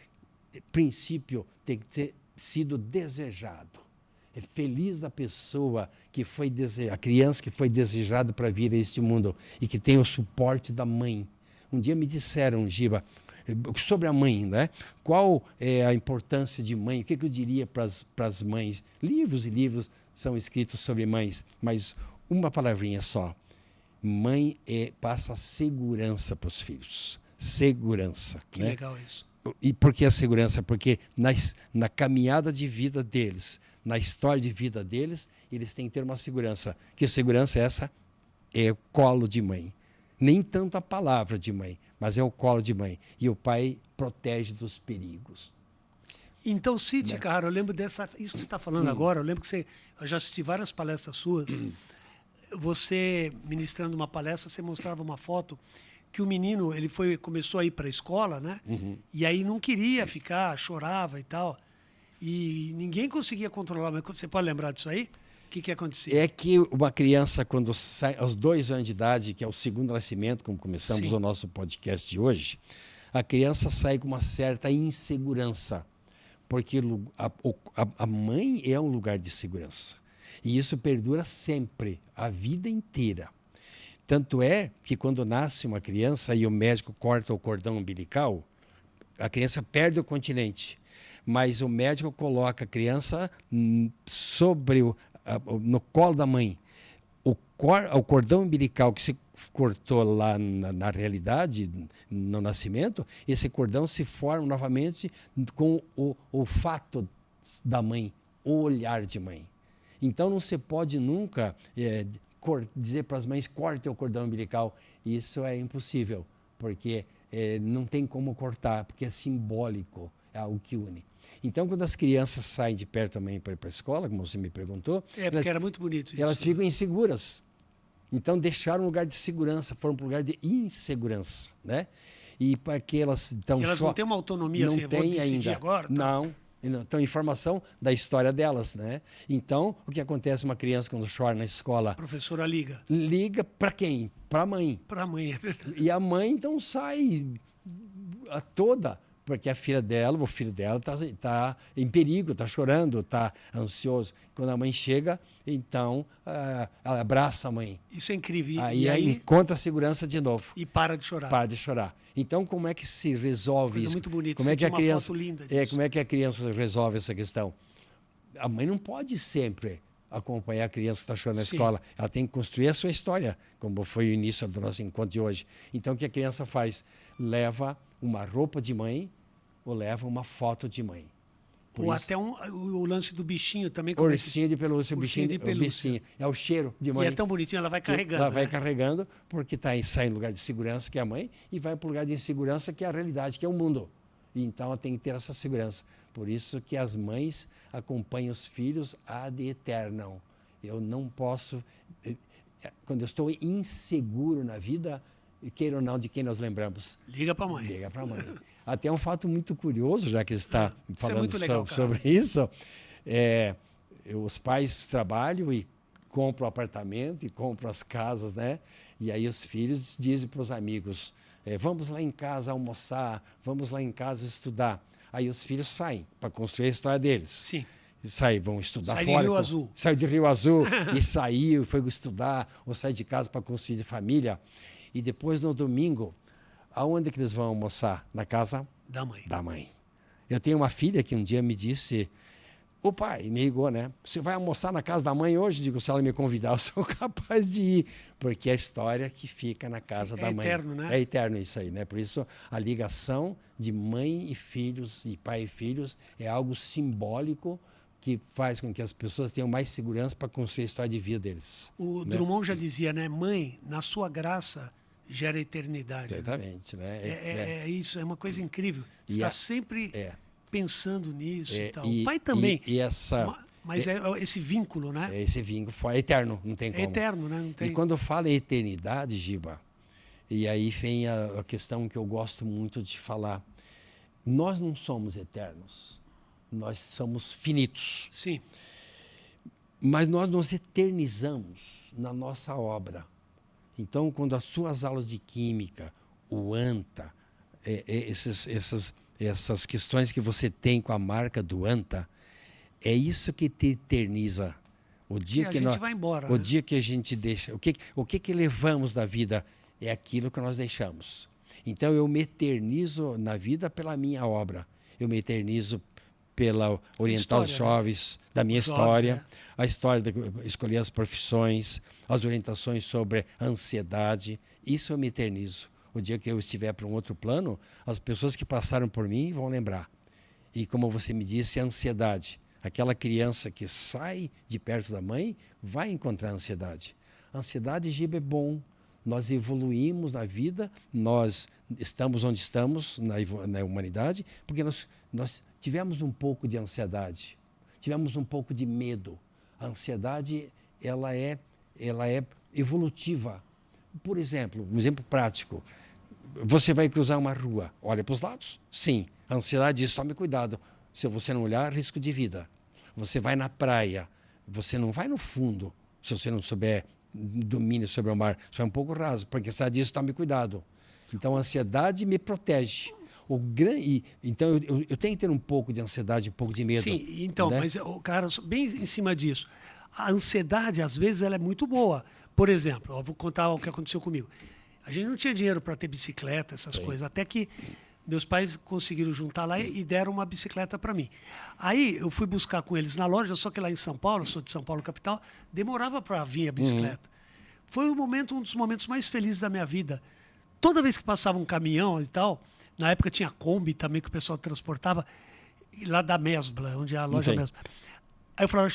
princípio, tem que ter sido desejado. É feliz a pessoa que foi a criança que foi desejada para vir a este mundo e que tem o suporte da mãe. Um dia me disseram, Giba, sobre a mãe, né? Qual é a importância de mãe? O que eu diria para as mães? Livros e livros são escritos sobre mães, mas uma palavrinha só. Mãe passa segurança para os filhos. Segurança. Que né? legal isso. E por que a segurança? Porque na caminhada de vida deles, na história de vida deles, eles têm que ter uma segurança. Que segurança é essa? É o colo de mãe. Nem tanto a palavra de mãe, mas é o colo de mãe. E o pai protege dos perigos. Então, Cid, cara, eu lembro isso que você está falando agora, eu lembro que eu já assisti várias palestras suas. Você, ministrando uma palestra, você mostrava uma foto que o menino, começou a ir para a escola, né? E aí não queria ficar, chorava e tal. E ninguém conseguia controlar. Mas você pode lembrar disso aí? O que acontecia? É que uma criança, quando sai aos 2 anos de idade, que é o segundo nascimento, como começamos o nosso podcast de hoje, a criança sai com uma certa insegurança, porque a mãe é um lugar de segurança. E isso perdura sempre, a vida inteira. Tanto é que quando nasce uma criança e o médico corta o cordão umbilical, a criança perde o continente. Mas o médico coloca a criança no colo da mãe. O cordão umbilical que se cortou lá na realidade, no nascimento, esse cordão se forma novamente com o olfato da mãe, o olhar de mãe. Então não se pode nunca dizer para as mães, corte o cordão umbilical. Isso é impossível, porque não tem como cortar, porque é simbólico, é algo que une. Então, quando as crianças saem de perto também para ir para a escola, como você me perguntou... Porque era muito bonito isso. Elas ficam inseguras. Então, deixaram um lugar de segurança, foram para um lugar de insegurança, né? E para que elas... Então, elas não têm uma autonomia, assim, eu vou decidir agora? Tá? Não. Então, informação da história delas, né? Então, o que acontece uma criança quando chora na escola? A professora liga. Liga para quem? Para a mãe. Para a mãe, é verdade. E a mãe, então, sai toda... Porque a filha dela, o filho dela está em perigo, está chorando, está ansioso. Quando a mãe chega, então, ela abraça a mãe. Isso é incrível. Aí encontra a segurança de novo. E para de chorar. Para de chorar. Então, como é que se resolve isso? Muito bonito. Como é que a criança, foto linda disso. Como é que a criança resolve essa questão? A mãe não pode sempre acompanhar a criança que está chorando na escola. Ela tem que construir a sua história, como foi o início do nosso encontro de hoje. Então, o que a criança faz? Leva uma roupa de mãe ou leva uma foto de mãe. Ou até o lance do bichinho também. Ursinho de pelúcia, bichinho de pelúcia. Bichinho. É o cheiro de mãe. E é tão bonitinho, ela vai carregando. Ela vai carregando, porque sai no lugar de segurança, que é a mãe, e vai para o lugar de insegurança, que é a realidade, que é o mundo. E então ela tem que ter essa segurança. Por isso que as mães acompanham os filhos ad eternam. Eu não posso... Quando eu estou inseguro na vida, queira ou não, de quem nós lembramos? Liga para a mãe. Liga para a mãe. Até um fato muito curioso, já que você está falando legal, sobre isso. Os pais trabalham e compram apartamento e compram as casas, né? E aí os filhos dizem para os amigos, vamos lá em casa almoçar, vamos lá em casa estudar. Aí os filhos saem para construir a história deles. Sim. Vão estudar fora. Sai de Rio Azul. Saiu de Rio Azul e saiu, foi estudar, ou sair de casa para construir de família. E depois, no domingo, aonde que eles vão almoçar? Na casa da mãe. Da mãe. Eu tenho uma filha que um dia me disse, o pai me ligou, né? Você vai almoçar na casa da mãe hoje? Digo, se ela me convidar, eu sou capaz de ir. Porque é a história que fica na casa da mãe. É eterno, né? É eterno isso aí, né? Por isso, a ligação de mãe e filhos, e pai e filhos, é algo simbólico que faz com que as pessoas tenham mais segurança para construir a história de vida deles. O Drummond já dizia, né? Mãe, na sua graça gera eternidade. Exatamente, né? É isso, é uma coisa incrível. Você está sempre pensando nisso e tal. O pai também. Mas esse vínculo, né? Esse vínculo é eterno, não tem como. É eterno, né? Não tem... E quando fala em eternidade, Giba, E aí vem a questão que eu gosto muito de falar. Nós não somos eternos, nós somos finitos. Sim. Mas nós nos eternizamos na nossa obra. Então, quando as suas aulas de química, o ANTA, essas questões que você tem com a marca do ANTA, é isso que te eterniza. O dia que a gente vai embora. O dia que a gente deixa... O que levamos da vida é aquilo que nós deixamos. Então, eu me eternizo na vida pela minha obra. Eu me eternizo pela orientar os jovens, né? Da minha história, a história de escolher as profissões, as orientações sobre ansiedade. Isso eu me eternizo. O dia que eu estiver para um outro plano, as pessoas que passaram por mim vão lembrar. E como você me disse, a ansiedade. Aquela criança que sai de perto da mãe vai encontrar ansiedade. A ansiedade, Giba, é bom. Nós evoluímos na vida, nós estamos onde estamos na humanidade, porque nós tivemos um pouco de ansiedade, tivemos um pouco de medo. A ansiedade, ela é evolutiva. Por exemplo, um exemplo prático. Você vai cruzar uma rua, olha para os lados? Sim. A ansiedade diz, tome cuidado. Se você não olhar, risco de vida. Você vai na praia, você não vai no fundo, se você não souber domínio sobre o mar. Isso é um pouco raso, porque a ansiedade diz, tome cuidado. Então, a ansiedade me protege. Então, eu tenho que ter um pouco de ansiedade, um pouco de medo. Sim, então, né? Mas, cara, bem em cima disso, a ansiedade, às vezes, ela é muito boa. Por exemplo, eu vou contar o que aconteceu comigo. A gente não tinha dinheiro para ter bicicleta, essas coisas, até que meus pais conseguiram juntar lá e deram uma bicicleta para mim. Aí eu fui buscar com eles na loja, só que lá em São Paulo, eu sou de São Paulo capital, demorava para vir a bicicleta. Foi um dos momentos mais felizes da minha vida. Toda vez que passava um caminhão e tal, na época tinha Kombi também que o pessoal transportava, lá da Mesbla, onde é a loja Mesbla. Aí eu falava,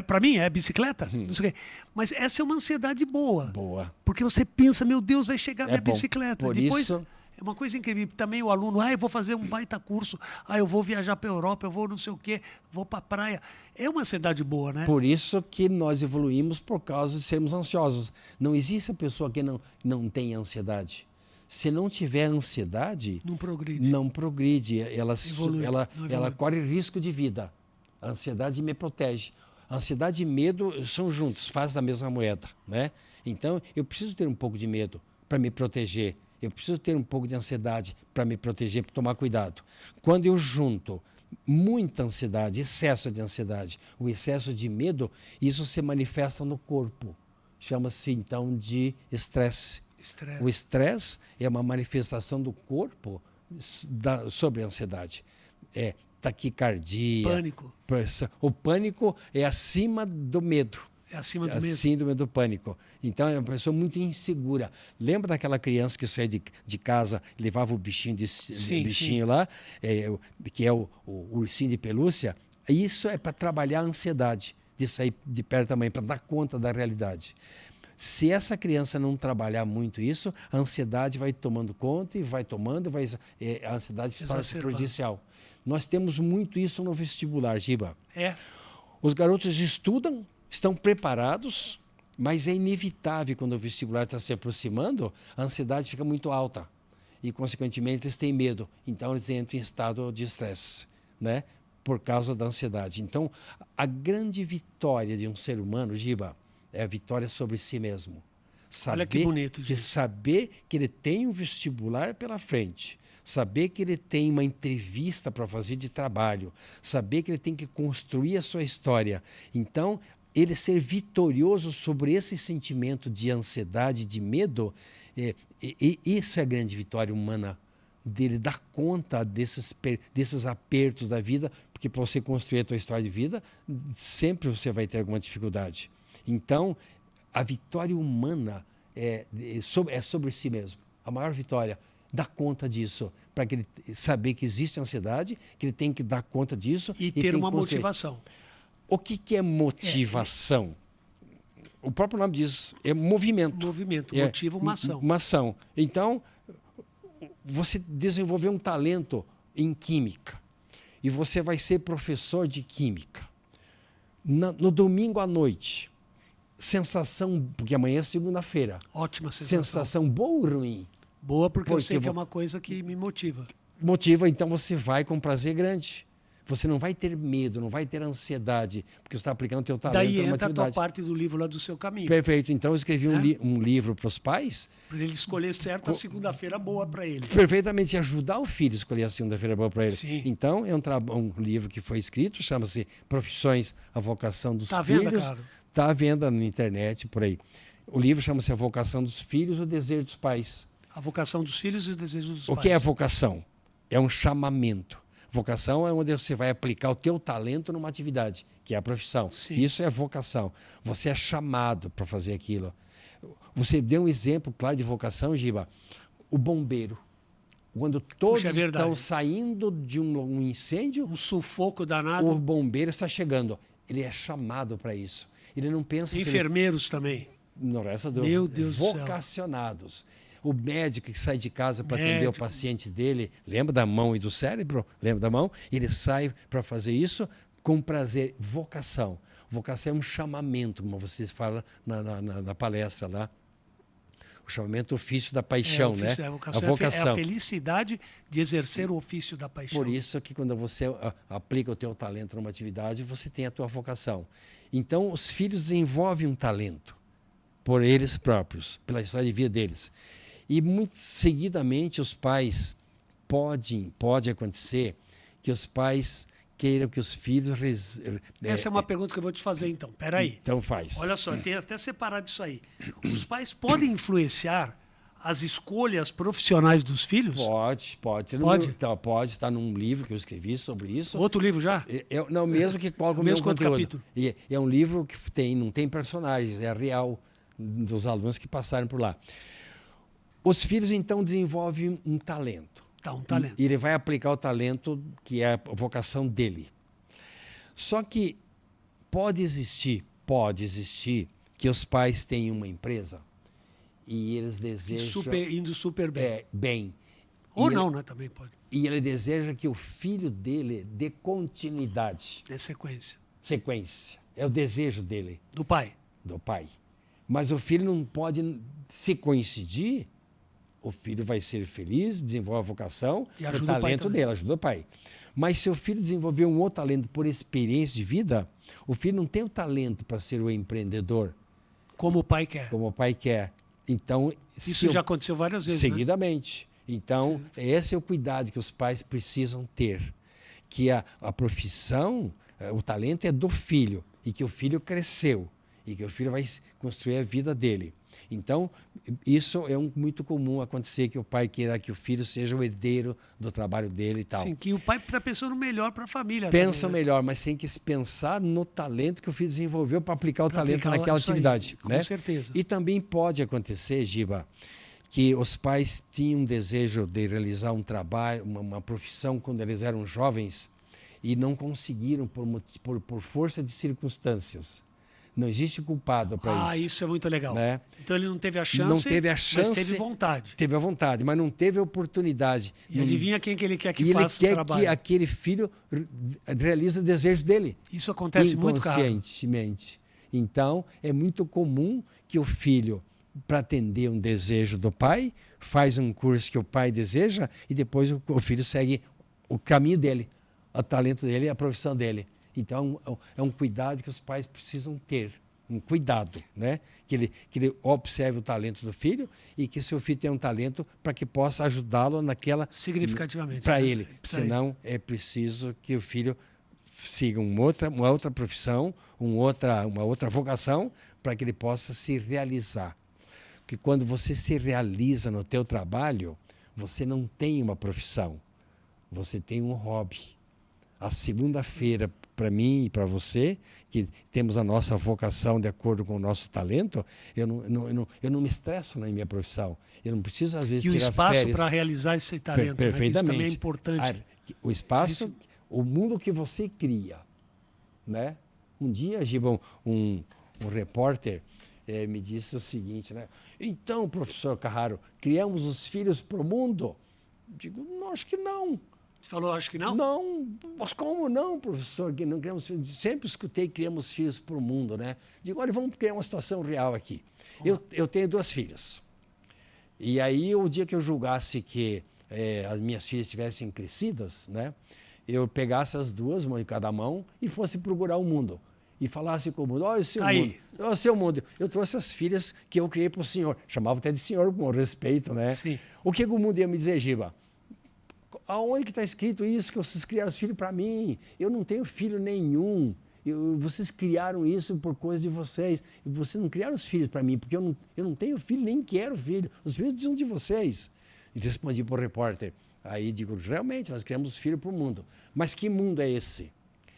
para mim é bicicleta? Não sei o quê. Mas essa é uma ansiedade boa. Boa. Porque você pensa, meu Deus, vai chegar minha bicicleta. Por depois isso... É uma coisa incrível. Também o aluno, eu vou fazer um baita curso, eu vou viajar para a Europa, eu vou não sei o quê, vou para a praia. É uma ansiedade boa, né? Por isso que nós evoluímos por causa de sermos ansiosos. Não existe a pessoa que não tem ansiedade. Se não tiver ansiedade... Não progride. Não progride. Ela corre risco de vida. A ansiedade me protege. A ansiedade e medo são juntos, fazem da mesma moeda, né? Então, eu preciso ter um pouco de medo para me proteger. Eu preciso ter um pouco de ansiedade para me proteger, para tomar cuidado. Quando eu junto muita ansiedade, excesso de ansiedade, o excesso de medo, isso se manifesta no corpo. Chama-se, então, de estresse. O estresse é uma manifestação do corpo sobre a ansiedade. É taquicardia. Pânico. O pânico é acima do medo. É acima do medo. Síndrome do pânico. Então, é uma pessoa muito insegura. Lembra daquela criança que saía de casa e levava o bichinho, lá, que é o ursinho de pelúcia? Isso é para trabalhar a ansiedade de sair de perto da mãe, para dar conta da realidade. Se essa criança não trabalhar muito isso, a ansiedade vai tomando conta e vai tomando, a ansiedade torna-se prejudicial. Nós temos muito isso no vestibular, Giba. Os garotos estão preparados, mas é inevitável quando o vestibular está se aproximando, a ansiedade fica muito alta e, consequentemente, eles têm medo. Então, eles entram em estado de estresse, né? Por causa da ansiedade. Então, a grande vitória de um ser humano, Giba, é a vitória sobre si mesmo. Olha que bonito, gente. Saber que ele tem um vestibular pela frente, saber que ele tem uma entrevista para fazer de trabalho, saber que ele tem que construir a sua história. Então, ele ser vitorioso sobre esse sentimento de ansiedade, de medo, isso é a grande vitória humana, dele dar conta desses apertos da vida, porque para você construir a tua história de vida, sempre você vai ter alguma dificuldade. Então, a vitória humana é sobre si mesmo. A maior vitória, dar conta disso, para que ele saber que existe ansiedade, que ele tem que dar conta disso. E ter uma motivação. O que é motivação? O próprio nome diz, é movimento. Movimento, motiva uma ação. Uma ação. Então, você desenvolveu um talento em química e você vai ser professor de química. No domingo à noite, sensação, porque amanhã é segunda-feira. Ótima sensação. Sensação boa ou ruim? Boa, porque eu Porque sei que é uma coisa que me motiva. Motiva, então você vai com prazer grande. Você não vai ter medo, não vai ter ansiedade, porque você está aplicando o teu talento Daí numa entra a tua atividade. parte do livro lá do seu caminho. Perfeito. Então eu escrevi um livro para os pais, Para ele escolher certo a segunda-feira boa para ele. perfeitamente ajudar o filho a escolher a segunda-feira boa para ele. Sim. Então é um livro que foi escrito, chama-se Profissões, a Vocação dos Tá à venda, Filhos. claro. Está à venda na internet, por aí. O livro chama-se A Vocação dos Filhos, o Desejo dos Pais. A vocação dos filhos e o desejo dos O pais. que é vocação? É um chamamento. Vocação é onde você vai aplicar o teu talento numa atividade, que é a profissão. Sim. Isso é vocação. Você é chamado para fazer aquilo. Você deu um exemplo claro de vocação, Giba. O bombeiro. Quando todos Puxa, é verdade. estão saindo de um incêndio, Um sufoco danado. o bombeiro está chegando. Ele é chamado para isso. Ele não pensa se ele Enfermeiros também. não resta do Meu Deus do céu. vocacionados. O médico que sai de casa para atender o Médico. paciente dele, lembra da mão e do cérebro? Lembra da mão? Ele sai para fazer isso com prazer. Vocação. Vocação é um chamamento, como vocês falam na palestra lá. O chamamento ofício da paixão, o ofício, né? a vocação, A vocação. é a felicidade de exercer o ofício da paixão. Por isso que quando você aplica o teu talento numa atividade, você tem a tua vocação. Então, os filhos desenvolvem um talento por eles próprios, pela história de vida deles. E muito seguidamente os pais pode acontecer que os pais queiram que os filhos Essa é uma pergunta que eu vou te fazer então. Peraí. Então faz. Olha só, tem até separado isso aí. Os pais podem influenciar as escolhas profissionais dos filhos? Pode. Pode? Pode estar num livro que eu escrevi sobre isso. Outro livro já? Não, mesmo que coloque o Mesmo meu quanto conteúdo. capítulo? E é um livro que não tem personagens, é real dos alunos que passaram por lá. Os filhos, então, desenvolvem um talento. Tá, um talento. E ele vai aplicar o talento que é a vocação dele. Só que pode existir que os pais tenham uma empresa e eles desejam... Indo super bem. bem. Ou E não, né? Também pode. E ele deseja que o filho dele dê continuidade, É sequência. sequência. É o desejo dele, Do pai. do pai. Mas o filho não pode se coincidir, o filho vai ser feliz, desenvolve a vocação, E o ajuda o pai talento também. dele, ajuda o pai. Mas se o filho desenvolver um outro talento por experiência de vida, o filho não tem o talento para ser o empreendedor, Como o pai quer. como o pai quer. Então, Isso já aconteceu várias vezes, né? seguidamente. Então, esse é o cuidado que os pais precisam ter. Que a profissão, o talento é do filho, e que o filho cresceu, e que o filho vai construir a vida dele. Então, isso é muito comum acontecer, que o pai queira que o filho seja o herdeiro do trabalho dele e tal. Sim, que o pai está pensando melhor para a família. Pensa também, né? melhor, mas tem que se pensar no talento que o filho desenvolveu para aplicar o Pra talento aplicar naquela isso aí, atividade. com né? certeza. E também pode acontecer, Giba, que os pais tinham um desejo de realizar um trabalho, uma profissão quando eles eram jovens e não conseguiram por força de circunstâncias. Não existe culpado para isso. Isso é muito legal. Né? Então ele não teve a chance, Não teve a chance, mas teve vontade. Teve a vontade, mas não teve a oportunidade. E adivinha quem que ele quer que E ele faça o quer trabalho. que aquele filho realize o desejo dele. Isso acontece muito, cara. Inconscientemente. Então, é muito comum que o filho, para atender um desejo do pai, faz um curso que o pai deseja e depois o filho segue o caminho dele, o talento dele, a profissão dele. Então, é um cuidado que os pais precisam ter. Um cuidado, né? Que ele observe o talento do filho e que seu filho tenha um talento para que possa ajudá-lo naquela... Significativamente. Para né? ele. Senão, é preciso que o filho siga uma outra profissão, uma outra vocação, para que ele possa se realizar. Porque quando você se realiza no teu trabalho, você não tem uma profissão, você tem um hobby. A segunda-feira, para mim e para você, que temos a nossa vocação de acordo com o nosso talento, eu não me estresso na minha profissão. Eu não preciso, às vezes, E o tirar espaço férias. para realizar esse talento. Né? Perfeitamente. Isso também é importante. O espaço, o mundo que você cria. Né? Um dia, Giba, um repórter me disse o seguinte, né? Então, professor Carraro, criamos os filhos para o mundo? Digo, não, acho que não. Você falou, acho que não? Não, mas como não, professor? Que não criamos filhos? Sempre escutei que criamos filhos para o mundo, né? Digo, olha, vamos criar uma situação real aqui. Eu tenho 2 filhas. E aí, o dia que eu julgasse que as minhas filhas estivessem crescidas, né, eu pegasse as duas, uma em cada mão, e fosse procurar o mundo. E falasse com o mundo, olha o seu mundo, olha o seu mundo. Eu trouxe as filhas que eu criei para o senhor. Chamava até de senhor, com respeito, né? Sim. O que o mundo ia me dizer, Giba? Aonde que está escrito isso, que vocês criaram os filhos para mim? Eu não tenho filho nenhum. Vocês criaram isso por coisa de vocês. E vocês não criaram os filhos para mim, porque eu não tenho filho, nem quero filho. Os filhos são de vocês. E respondi para o repórter. Aí digo, realmente, nós criamos os filhos para o mundo. Mas que mundo é esse?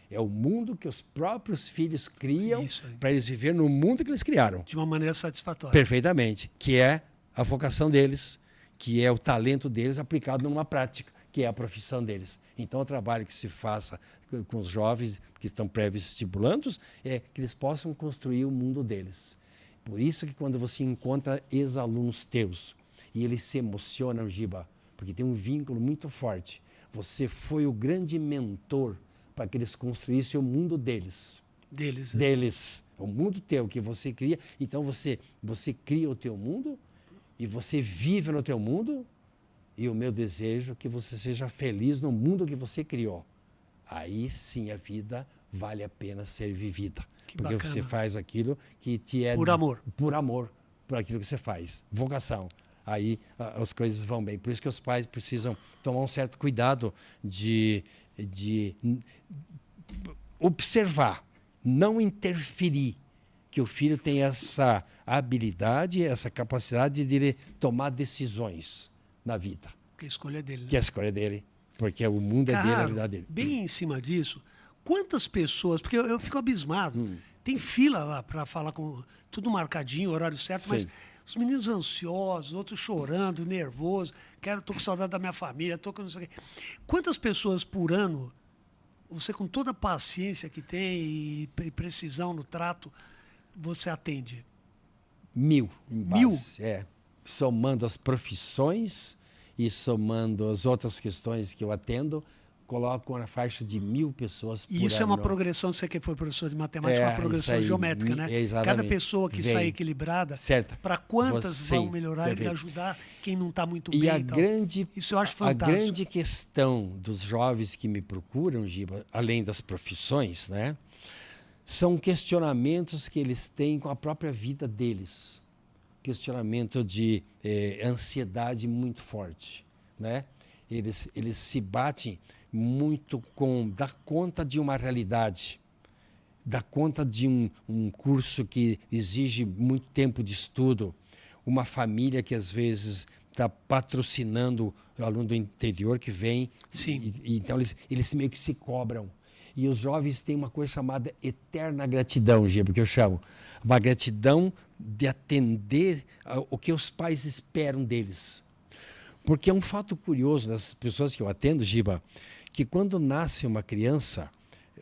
É o mundo que os próprios filhos criam para eles viverem no mundo que eles criaram. De uma maneira satisfatória. Perfeitamente. Que é a vocação deles, que é o talento deles aplicado numa prática, que é a profissão deles. Então, o trabalho que se faça com os jovens que estão pré-vestibulandos é que eles possam construir o mundo deles. Por isso que quando você encontra ex-alunos teus e eles se emocionam, Giba, porque tem um vínculo muito forte. Você foi o grande mentor para que eles construíssem o mundo deles. Deles, né? Deles. O mundo teu que você cria. Então, você cria o teu mundo e você vive no teu mundo. E o meu desejo é que você seja feliz no mundo que você criou. Aí sim a vida vale a pena ser vivida. Porque bacana. você faz aquilo que te é... Por amor. Por amor, por aquilo que você faz. Vocação. Aí as coisas vão bem. Por isso que os pais precisam tomar um certo cuidado de observar, não interferir, que o filho tem essa habilidade, essa capacidade de ele tomar decisões na vida. Que a escolha é dele. Né? Que a escolha é dele, porque o mundo é dele, a vida dele. Bem em cima disso, quantas pessoas, porque eu fico abismado, tem fila lá para falar com tudo marcadinho, horário certo, Sim. mas os meninos ansiosos, outros chorando, nervosos, tô com saudade da minha família, tô com não sei o quê. Quantas pessoas por ano, você com toda a paciência que tem e precisão no trato, você atende? 1000 em base. 1000? É. Somando as profissões e somando as outras questões que eu atendo, coloco na faixa de 1000 pessoas por ano. E isso é uma progressão, você que foi professor de matemática, uma progressão aí, geométrica, né? Exatamente. Cada pessoa que sai equilibrada, para quantas vão melhorar e ajudar quem não está muito bem. Isso eu acho fantástico. A grande questão dos jovens que me procuram, Giba, além das profissões, né, são questionamentos que eles têm com a própria vida deles. Questionamento de ansiedade muito forte, né? Eles se batem muito com dar conta de uma realidade, dar conta de um curso que exige muito tempo de estudo, uma família que às vezes está patrocinando o aluno do interior que vem. Sim. Então eles meio que se cobram. E os jovens têm uma coisa chamada eterna gratidão, Giba, que eu chamo. Uma gratidão de atender o que os pais esperam deles. Porque é um fato curioso das pessoas que eu atendo, Giba, que quando nasce uma criança,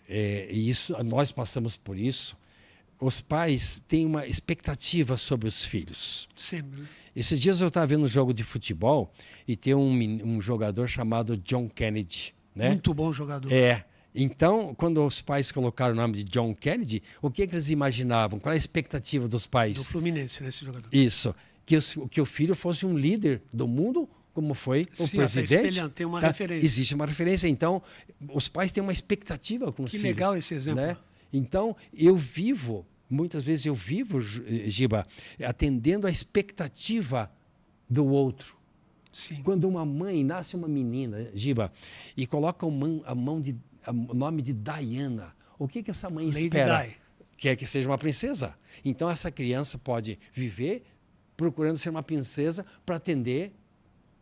e isso, nós passamos por isso, os pais têm uma expectativa sobre os filhos. Sempre. Esses dias eu estava vendo um jogo de futebol e tem um jogador chamado John Kennedy. Né? Muito bom jogador. Então, quando os pais colocaram o nome de John Kennedy, o que eles imaginavam? Qual a expectativa dos pais? Do Fluminense, né, esse jogador. Isso. Que o filho fosse um líder do mundo, como foi o presidente. Tem uma referência. Existe uma referência. Então, os pais têm uma expectativa com os filhos. Que legal esse exemplo. Né? Então, muitas vezes eu vivo, Giba, atendendo a expectativa do outro. Sim. Quando uma mãe nasce uma menina, Giba, e coloca o nome de Diana, o que essa mãe espera? Quer que seja uma princesa. Então, essa criança pode viver procurando ser uma princesa para atender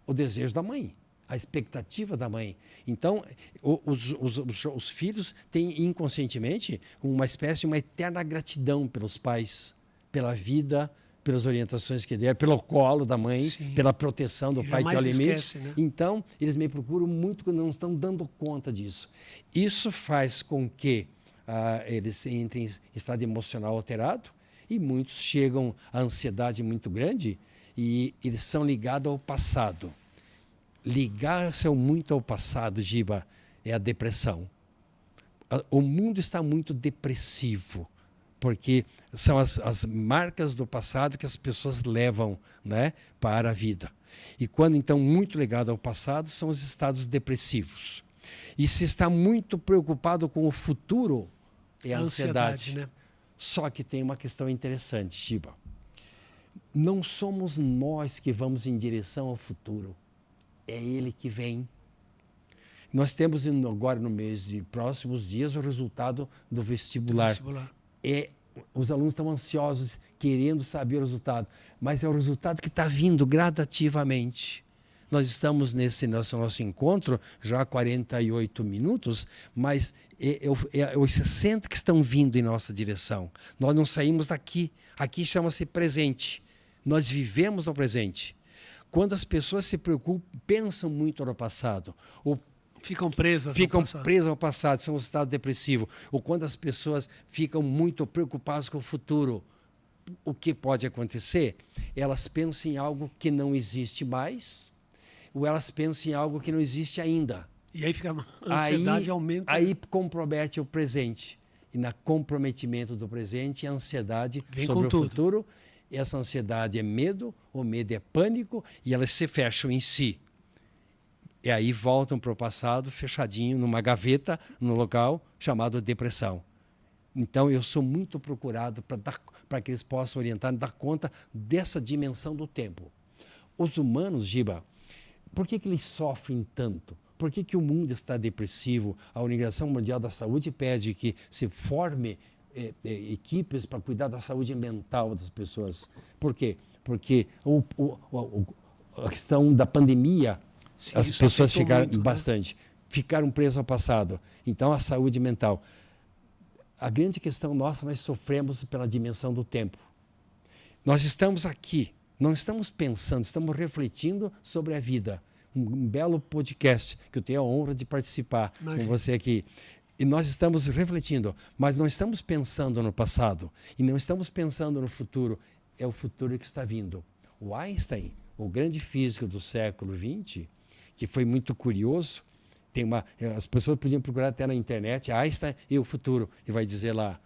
o desejo da mãe, a expectativa da mãe. Então, os filhos têm inconscientemente uma espécie de uma eterna gratidão pelos pais, pela vida, pelas orientações que deram, pelo colo da mãe, Sim. pela proteção do pai que é o limite. Esquece, né? Então, eles me procuram muito quando não estão dando conta disso. Isso faz com que eles entrem em estado emocional alterado e muitos chegam à ansiedade muito grande e eles são ligados ao passado. Ligar-se muito ao passado, Giba, é a depressão. O mundo está muito depressivo. porque são as marcas do passado que as pessoas levam, né, para a vida. E quando, então, muito ligado ao passado, são os estados depressivos. E se está muito preocupado com o futuro, é a ansiedade. né? Só que tem uma questão interessante, Giba. Não somos nós que vamos em direção ao futuro, é ele que vem. Nós temos agora no mês de próximos dias o resultado do vestibular. Os alunos estão ansiosos, querendo saber o resultado, mas é o resultado que está vindo gradativamente. Nós estamos nesse nosso encontro já há 48 minutos, mas os 60 que estão vindo em nossa direção. Nós não saímos daqui. Aqui chama-se presente. Nós vivemos no presente. Quando as pessoas se preocupam, pensam muito no passado, ou ficam presas ao passado, são um estado depressivo. Ou quando as pessoas ficam muito preocupadas com o futuro, o que pode acontecer? Elas pensam em algo que não existe mais, ou elas pensam em algo que não existe ainda. E aí fica a ansiedade aumenta. Aí compromete o presente. E no comprometimento do presente, a ansiedade sobre o futuro. Essa ansiedade é medo, o medo é pânico, e elas se fecham em si. E aí voltam para o passado, fechadinho, numa gaveta, num local chamado depressão. Então, eu sou muito procurado para que eles possam orientar e dar conta dessa dimensão do tempo. Os humanos, Giba, por que eles sofrem tanto? Por que o mundo está depressivo? A Organização Mundial da Saúde pede que se forme equipes para cuidar da saúde mental das pessoas. Por quê? Porque a questão da pandemia, sim, as pessoas ficaram muito, bastante, ficaram presas ao passado. Então, a saúde mental. A grande questão nossa, nós sofremos pela dimensão do tempo. Nós estamos aqui, não estamos pensando, estamos refletindo sobre a vida. Um belo podcast que eu tenho a honra de participar com você aqui. E nós estamos refletindo, mas não estamos pensando no passado e não estamos pensando no futuro. É o futuro que está vindo. O Einstein, o grande físico do século XX, que foi muito curioso, as pessoas podiam procurar até na internet, Einstein e o futuro, e vai dizer lá,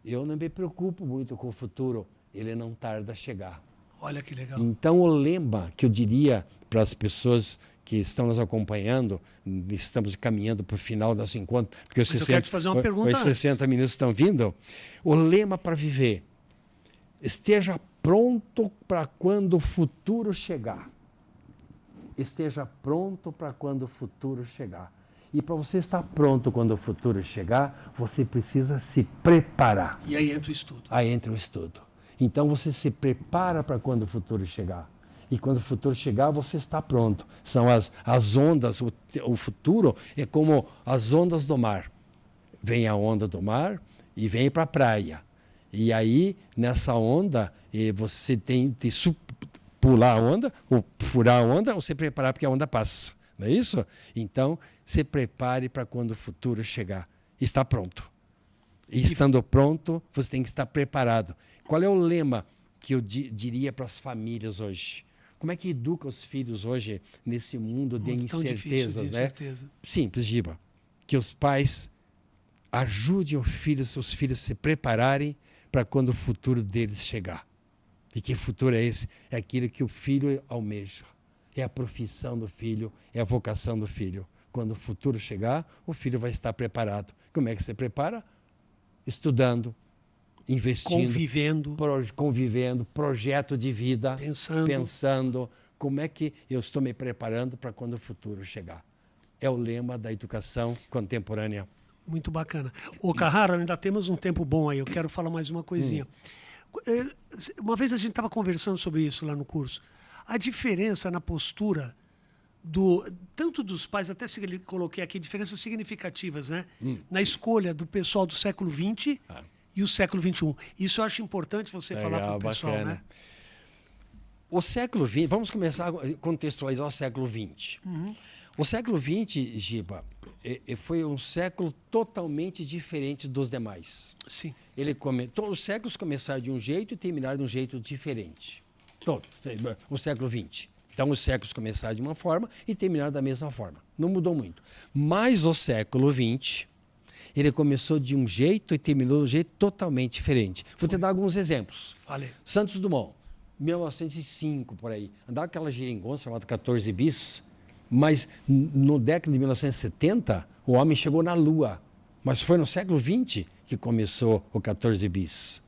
eu não me preocupo muito com o futuro, ele não tarda a chegar. Olha que legal. Então, o lema que eu diria para as pessoas que estão nos acompanhando, estamos caminhando para o final do nosso encontro, porque eu quero te fazer uma pergunta os 60 minutos estão vindo. O lema para viver: esteja pronto para quando o futuro chegar. Esteja pronto para quando o futuro chegar. E para você estar pronto quando o futuro chegar, você precisa se preparar. E aí entra o estudo. Aí entra o estudo. Então você se prepara para quando o futuro chegar. E quando o futuro chegar, você está pronto. São as ondas, o futuro é como as ondas do mar. Vem a onda do mar e vem para a praia. E aí, nessa onda, você tem que pular a onda, ou furar a onda, ou se preparar porque a onda passa. Não é isso? Então, se prepare para quando o futuro chegar. Está pronto. E estando pronto, você tem que estar preparado. Qual é o lema que eu diria para as famílias hoje? Como é que educa os filhos hoje nesse mundo de incertezas, né? Simples, Giba. Que os pais ajudem seus filhos a se prepararem para quando o futuro deles chegar. E que futuro é esse? É aquilo que o filho almeja. É a profissão do filho, é a vocação do filho. Quando o futuro chegar, o filho vai estar preparado. Como é que se prepara? Estudando, investindo, convivendo, projeto de vida, pensando como é que eu estou me preparando para quando o futuro chegar. É o lema da educação contemporânea. Muito bacana. Ô, Carrara, ainda temos um tempo bom aí, eu quero falar mais uma coisinha. Uma vez a gente estava conversando sobre isso lá no curso. A diferença na postura tanto dos pais, até coloquei aqui diferenças significativas, né? Na escolha do pessoal do século XX e o século XXI. Isso eu acho importante você falar para o pessoal, bacana, né? O século XX, vamos começar a contextualizar o século XX. O século XX, Giba, foi um século totalmente diferente dos demais. Sim. Todos os séculos começaram de um jeito e terminaram de um jeito diferente. O século XX. Então, os séculos começaram de uma forma e terminaram da mesma forma. Não mudou muito. Mas o século XX ele começou de um jeito e terminou de um jeito totalmente diferente. Vou te dar alguns exemplos. Falei. Santos Dumont, 1905, por aí. Andava aquela geringonça chamada 14 bis, mas no década de 1970, o homem chegou na Lua. Mas foi no século XX que começou o 14 bis.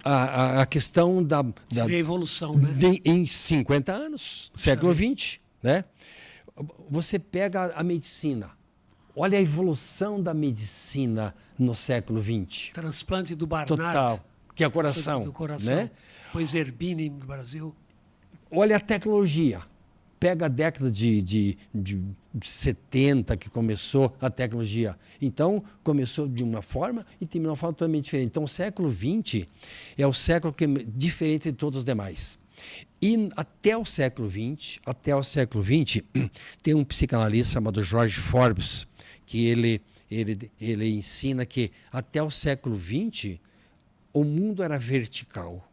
A questão da Seria a evolução, né? em 50 anos, século XX, né? Você pega a medicina. Olha a evolução da medicina no século XX. Transplante do Barnard. Total, que é o coração. Do coração. Né? Pois Zerbini no Brasil. Olha a tecnologia. Pega a década de 70 que começou a tecnologia. Então, começou de uma forma e terminou de uma forma totalmente diferente. Então, o século XX é o século que é diferente de todos os demais. E até o século XX, tem um psicanalista chamado George Forbes, que ele ensina que até o século XX o mundo era vertical.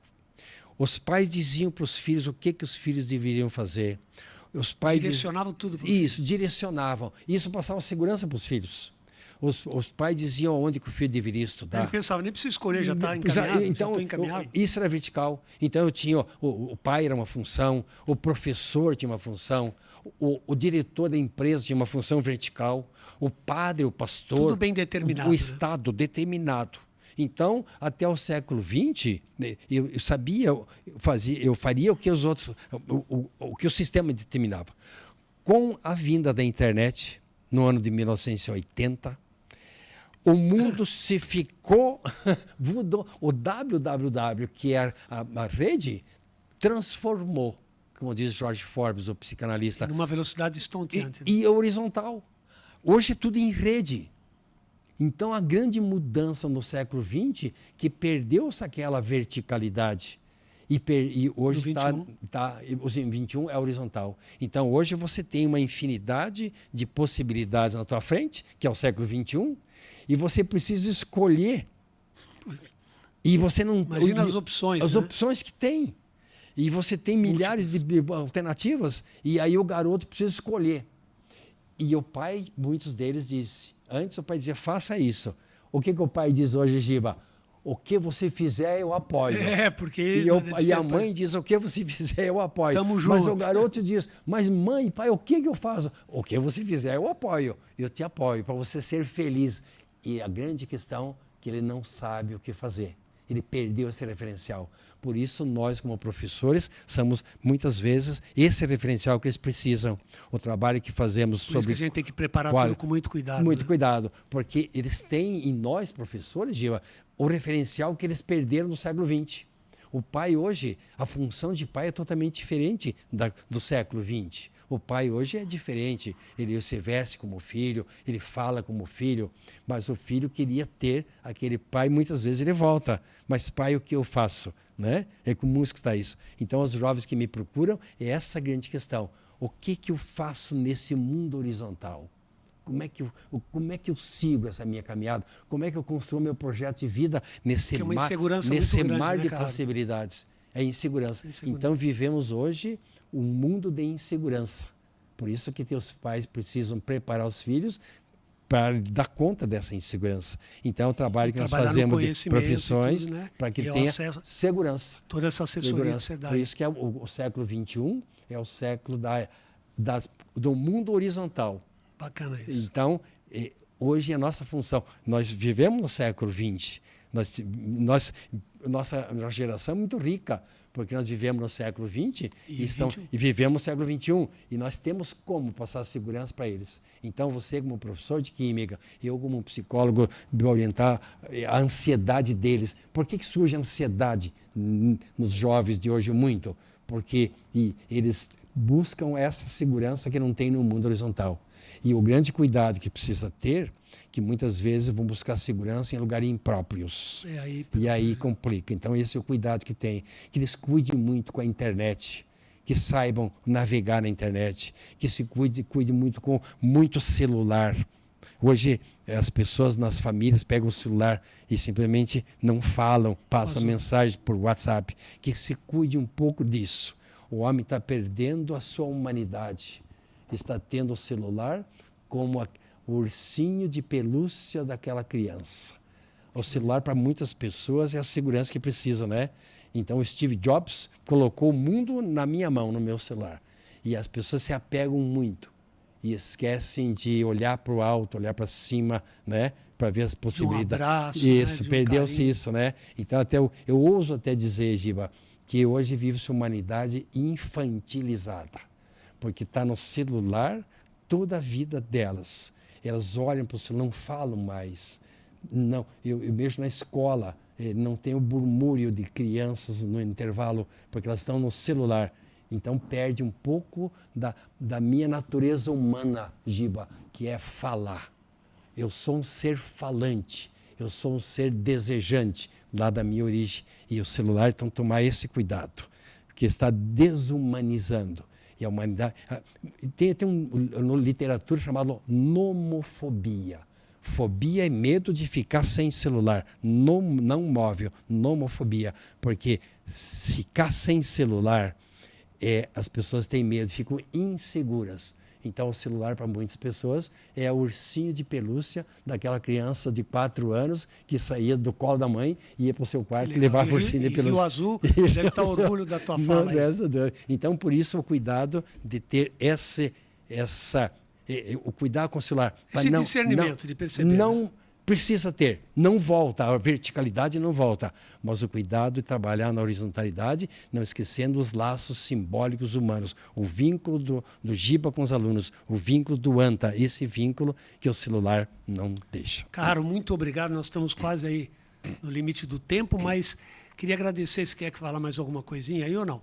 Os pais diziam para os filhos o que os filhos deveriam fazer. Os pais direcionavam tudo. Isso, direcionavam. Isso passava segurança para os filhos. Os pais diziam onde que o filho deveria estudar. Ele pensava, nem preciso escolher, já está encaminhado. Então, já estou encaminhado. Isso era vertical. Então, eu tinha o pai era uma função, o professor tinha uma função, o diretor da empresa tinha uma função vertical, o padre, o pastor. Tudo bem determinado. O Estado determinado. Então, até o século XX, eu sabia, eu faria o que os outros, o que o sistema determinava. Com a vinda da internet, no ano de 1980, o mundo se ficou, o www, que é a rede, transformou, como diz George Forbes, o psicanalista. Numa velocidade estonteante. E horizontal. Hoje é tudo em rede. Então, a grande mudança no século XX, que perdeu-se aquela verticalidade, e hoje o 21 é horizontal. Então, hoje você tem uma infinidade de possibilidades na tua frente, que é o século XXI, e você precisa escolher. E você não... Imagina as opções. As né? opções que tem. E você tem milhares de alternativas, e aí o garoto precisa escolher. E o pai, muitos deles, disse... Antes o pai dizia, faça isso. O que o pai diz hoje, Giba? O que você fizer, eu apoio. Porque... E a mãe diz, o que você fizer, eu apoio. Tamo junto. Mas o garoto diz, mas mãe, pai, o que eu faço? O que você fizer, eu apoio. Eu te apoio, para você ser feliz. E a grande questão é que ele não sabe o que fazer. Ele perdeu esse referencial. Por isso, nós, como professores, somos, muitas vezes, esse referencial que eles precisam. O trabalho que fazemos sobre... Por isso que a gente tem que preparar tudo com muito cuidado. Muito né? cuidado, porque eles têm, em nós, professores, Giba, o referencial que eles perderam no século XX. O pai hoje, a função de pai é totalmente diferente do século XX. O pai hoje é diferente, ele se veste como filho, ele fala como filho, mas o filho queria ter aquele pai, muitas vezes ele volta, mas pai, o que eu faço? Né? É comum escutar isso. Então, os jovens que me procuram, é essa grande questão. O que eu faço nesse mundo horizontal? Como é que eu sigo essa minha caminhada? Como é que eu construo meu projeto de vida nesse mar de possibilidades? É insegurança. Então, vivemos hoje um mundo de insegurança. Por isso que os pais precisam preparar os filhos para dar conta dessa insegurança. Então, é o trabalho que nós fazemos de profissões para que tenha segurança. Toda essa assessoria que você dá. Por isso que o século XXI é o século do mundo horizontal. Bacana isso. Então, hoje é a nossa função. Nós vivemos no século XX. Nossa geração é muito rica, porque nós vivemos no século XX e vivemos no século XXI. E nós temos como passar segurança para eles. Então, você como professor de química, eu como psicólogo, orientar a ansiedade deles. Por que surge a ansiedade nos jovens de hoje muito? Porque eles buscam essa segurança que não tem no mundo horizontal. E o grande cuidado que precisa ter, que muitas vezes vão buscar segurança em lugares impróprios. E aí complica. Então, esse é o cuidado que tem. Que eles cuidem muito com a internet, que saibam navegar na internet, que se cuide muito com muito celular. Hoje, as pessoas nas famílias pegam o celular e simplesmente não falam, passam mensagem por WhatsApp. Que se cuide um pouco disso. O homem está perdendo a sua humanidade. Está tendo o celular como o ursinho de pelúcia daquela criança. O celular, para muitas pessoas, é a segurança que precisa, né? Então, o Steve Jobs colocou o mundo na minha mão, no meu celular. E as pessoas se apegam muito e esquecem de olhar para o alto, olhar para cima, né? Para ver as possibilidades. De um abraço, isso, né? perdeu-se isso, né? Então, eu ouso até dizer, Giba, que hoje vive-se uma humanidade infantilizada, porque está no celular toda a vida delas. Elas olham para o celular, não falam mais. Não, eu mesmo na escola, não tem o murmúrio de crianças no intervalo, porque elas estão no celular. Então perde um pouco da minha natureza humana, Giba, que é falar. Eu sou um ser falante, eu sou um ser desejante, lá da minha origem. E o celular, então, tomar esse cuidado, que está desumanizando. E a humanidade... Tem uma literatura chamada nomofobia. Fobia é medo de ficar sem celular, não móvel, nomofobia. Porque se ficar sem celular, as pessoas têm medo, ficam inseguras. Então, o celular, para muitas pessoas, é o ursinho de pelúcia daquela criança de 4 anos que saía do colo da mãe, ia para o seu quarto e levava o ursinho de pelúcia. E o azul deve estar orgulho da tua fala. Então, por isso, o cuidado de ter o cuidado com o celular. Esse discernimento de perceber. Não precisa ter, não volta, a verticalidade não volta, mas o cuidado de trabalhar na horizontalidade, não esquecendo os laços simbólicos humanos, o vínculo do Giba com os alunos, o vínculo do ANTA, esse vínculo que o celular não deixa. Caro, muito obrigado, nós estamos quase aí no limite do tempo, mas queria agradecer, se quer falar mais alguma coisinha aí ou não?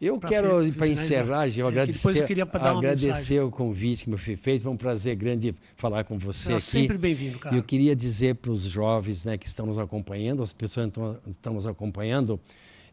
Eu quero, para encerrar, Gil, agradecer o convite que me foi feito. Foi um prazer grande falar com você aqui. Sempre bem-vindo, cara. Eu queria dizer para os jovens, né, que estão nos acompanhando, as pessoas que estão nos acompanhando,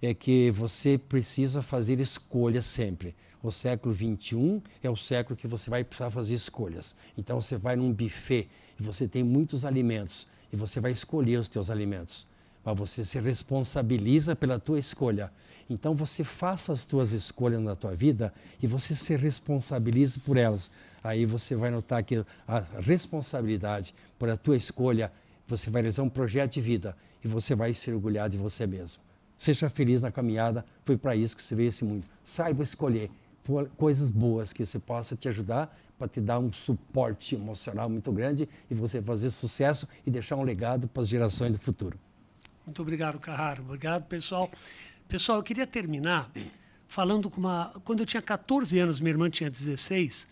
é que você precisa fazer escolhas sempre. O século XXI é o século que você vai precisar fazer escolhas. Então, você vai num buffet e você tem muitos alimentos e você vai escolher os teus alimentos. Mas você se responsabiliza pela tua escolha. Então, você faça as tuas escolhas na tua vida e você se responsabilize por elas. Aí você vai notar que a responsabilidade por a tua escolha, você vai realizar um projeto de vida e você vai se orgulhar de você mesmo. Seja feliz na caminhada, foi para isso que você veio esse mundo. Saiba escolher coisas boas que você possa te ajudar para te dar um suporte emocional muito grande e você fazer sucesso e deixar um legado para as gerações do futuro. Muito obrigado, Carraro. Obrigado, pessoal. Pessoal, eu queria terminar falando com Quando eu tinha 14 anos, minha irmã tinha 16,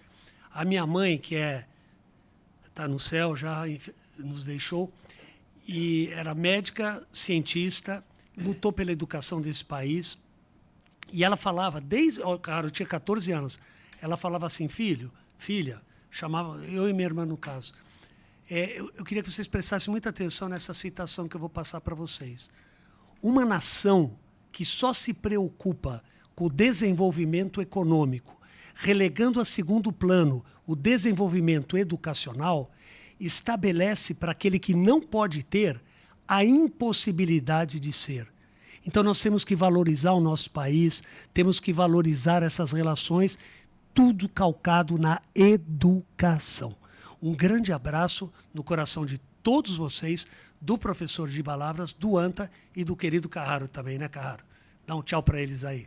a minha mãe, que está no céu já, nos deixou, e era médica, cientista, lutou pela educação desse país, e ela falava, eu tinha 14 anos, ela falava assim, filha, chamava, eu e minha irmã no caso, eu queria que vocês prestassem muita atenção nessa citação que eu vou passar para vocês. Uma nação que só se preocupa com o desenvolvimento econômico, relegando a segundo plano o desenvolvimento educacional, estabelece para aquele que não pode ter a impossibilidade de ser. Então nós temos que valorizar o nosso país, temos que valorizar essas relações, tudo calcado na educação. Um grande abraço no coração de todos vocês, do professor Giba Lavras, do ANTA e do querido Carraro também, né, Carraro? Dá um tchau para eles aí.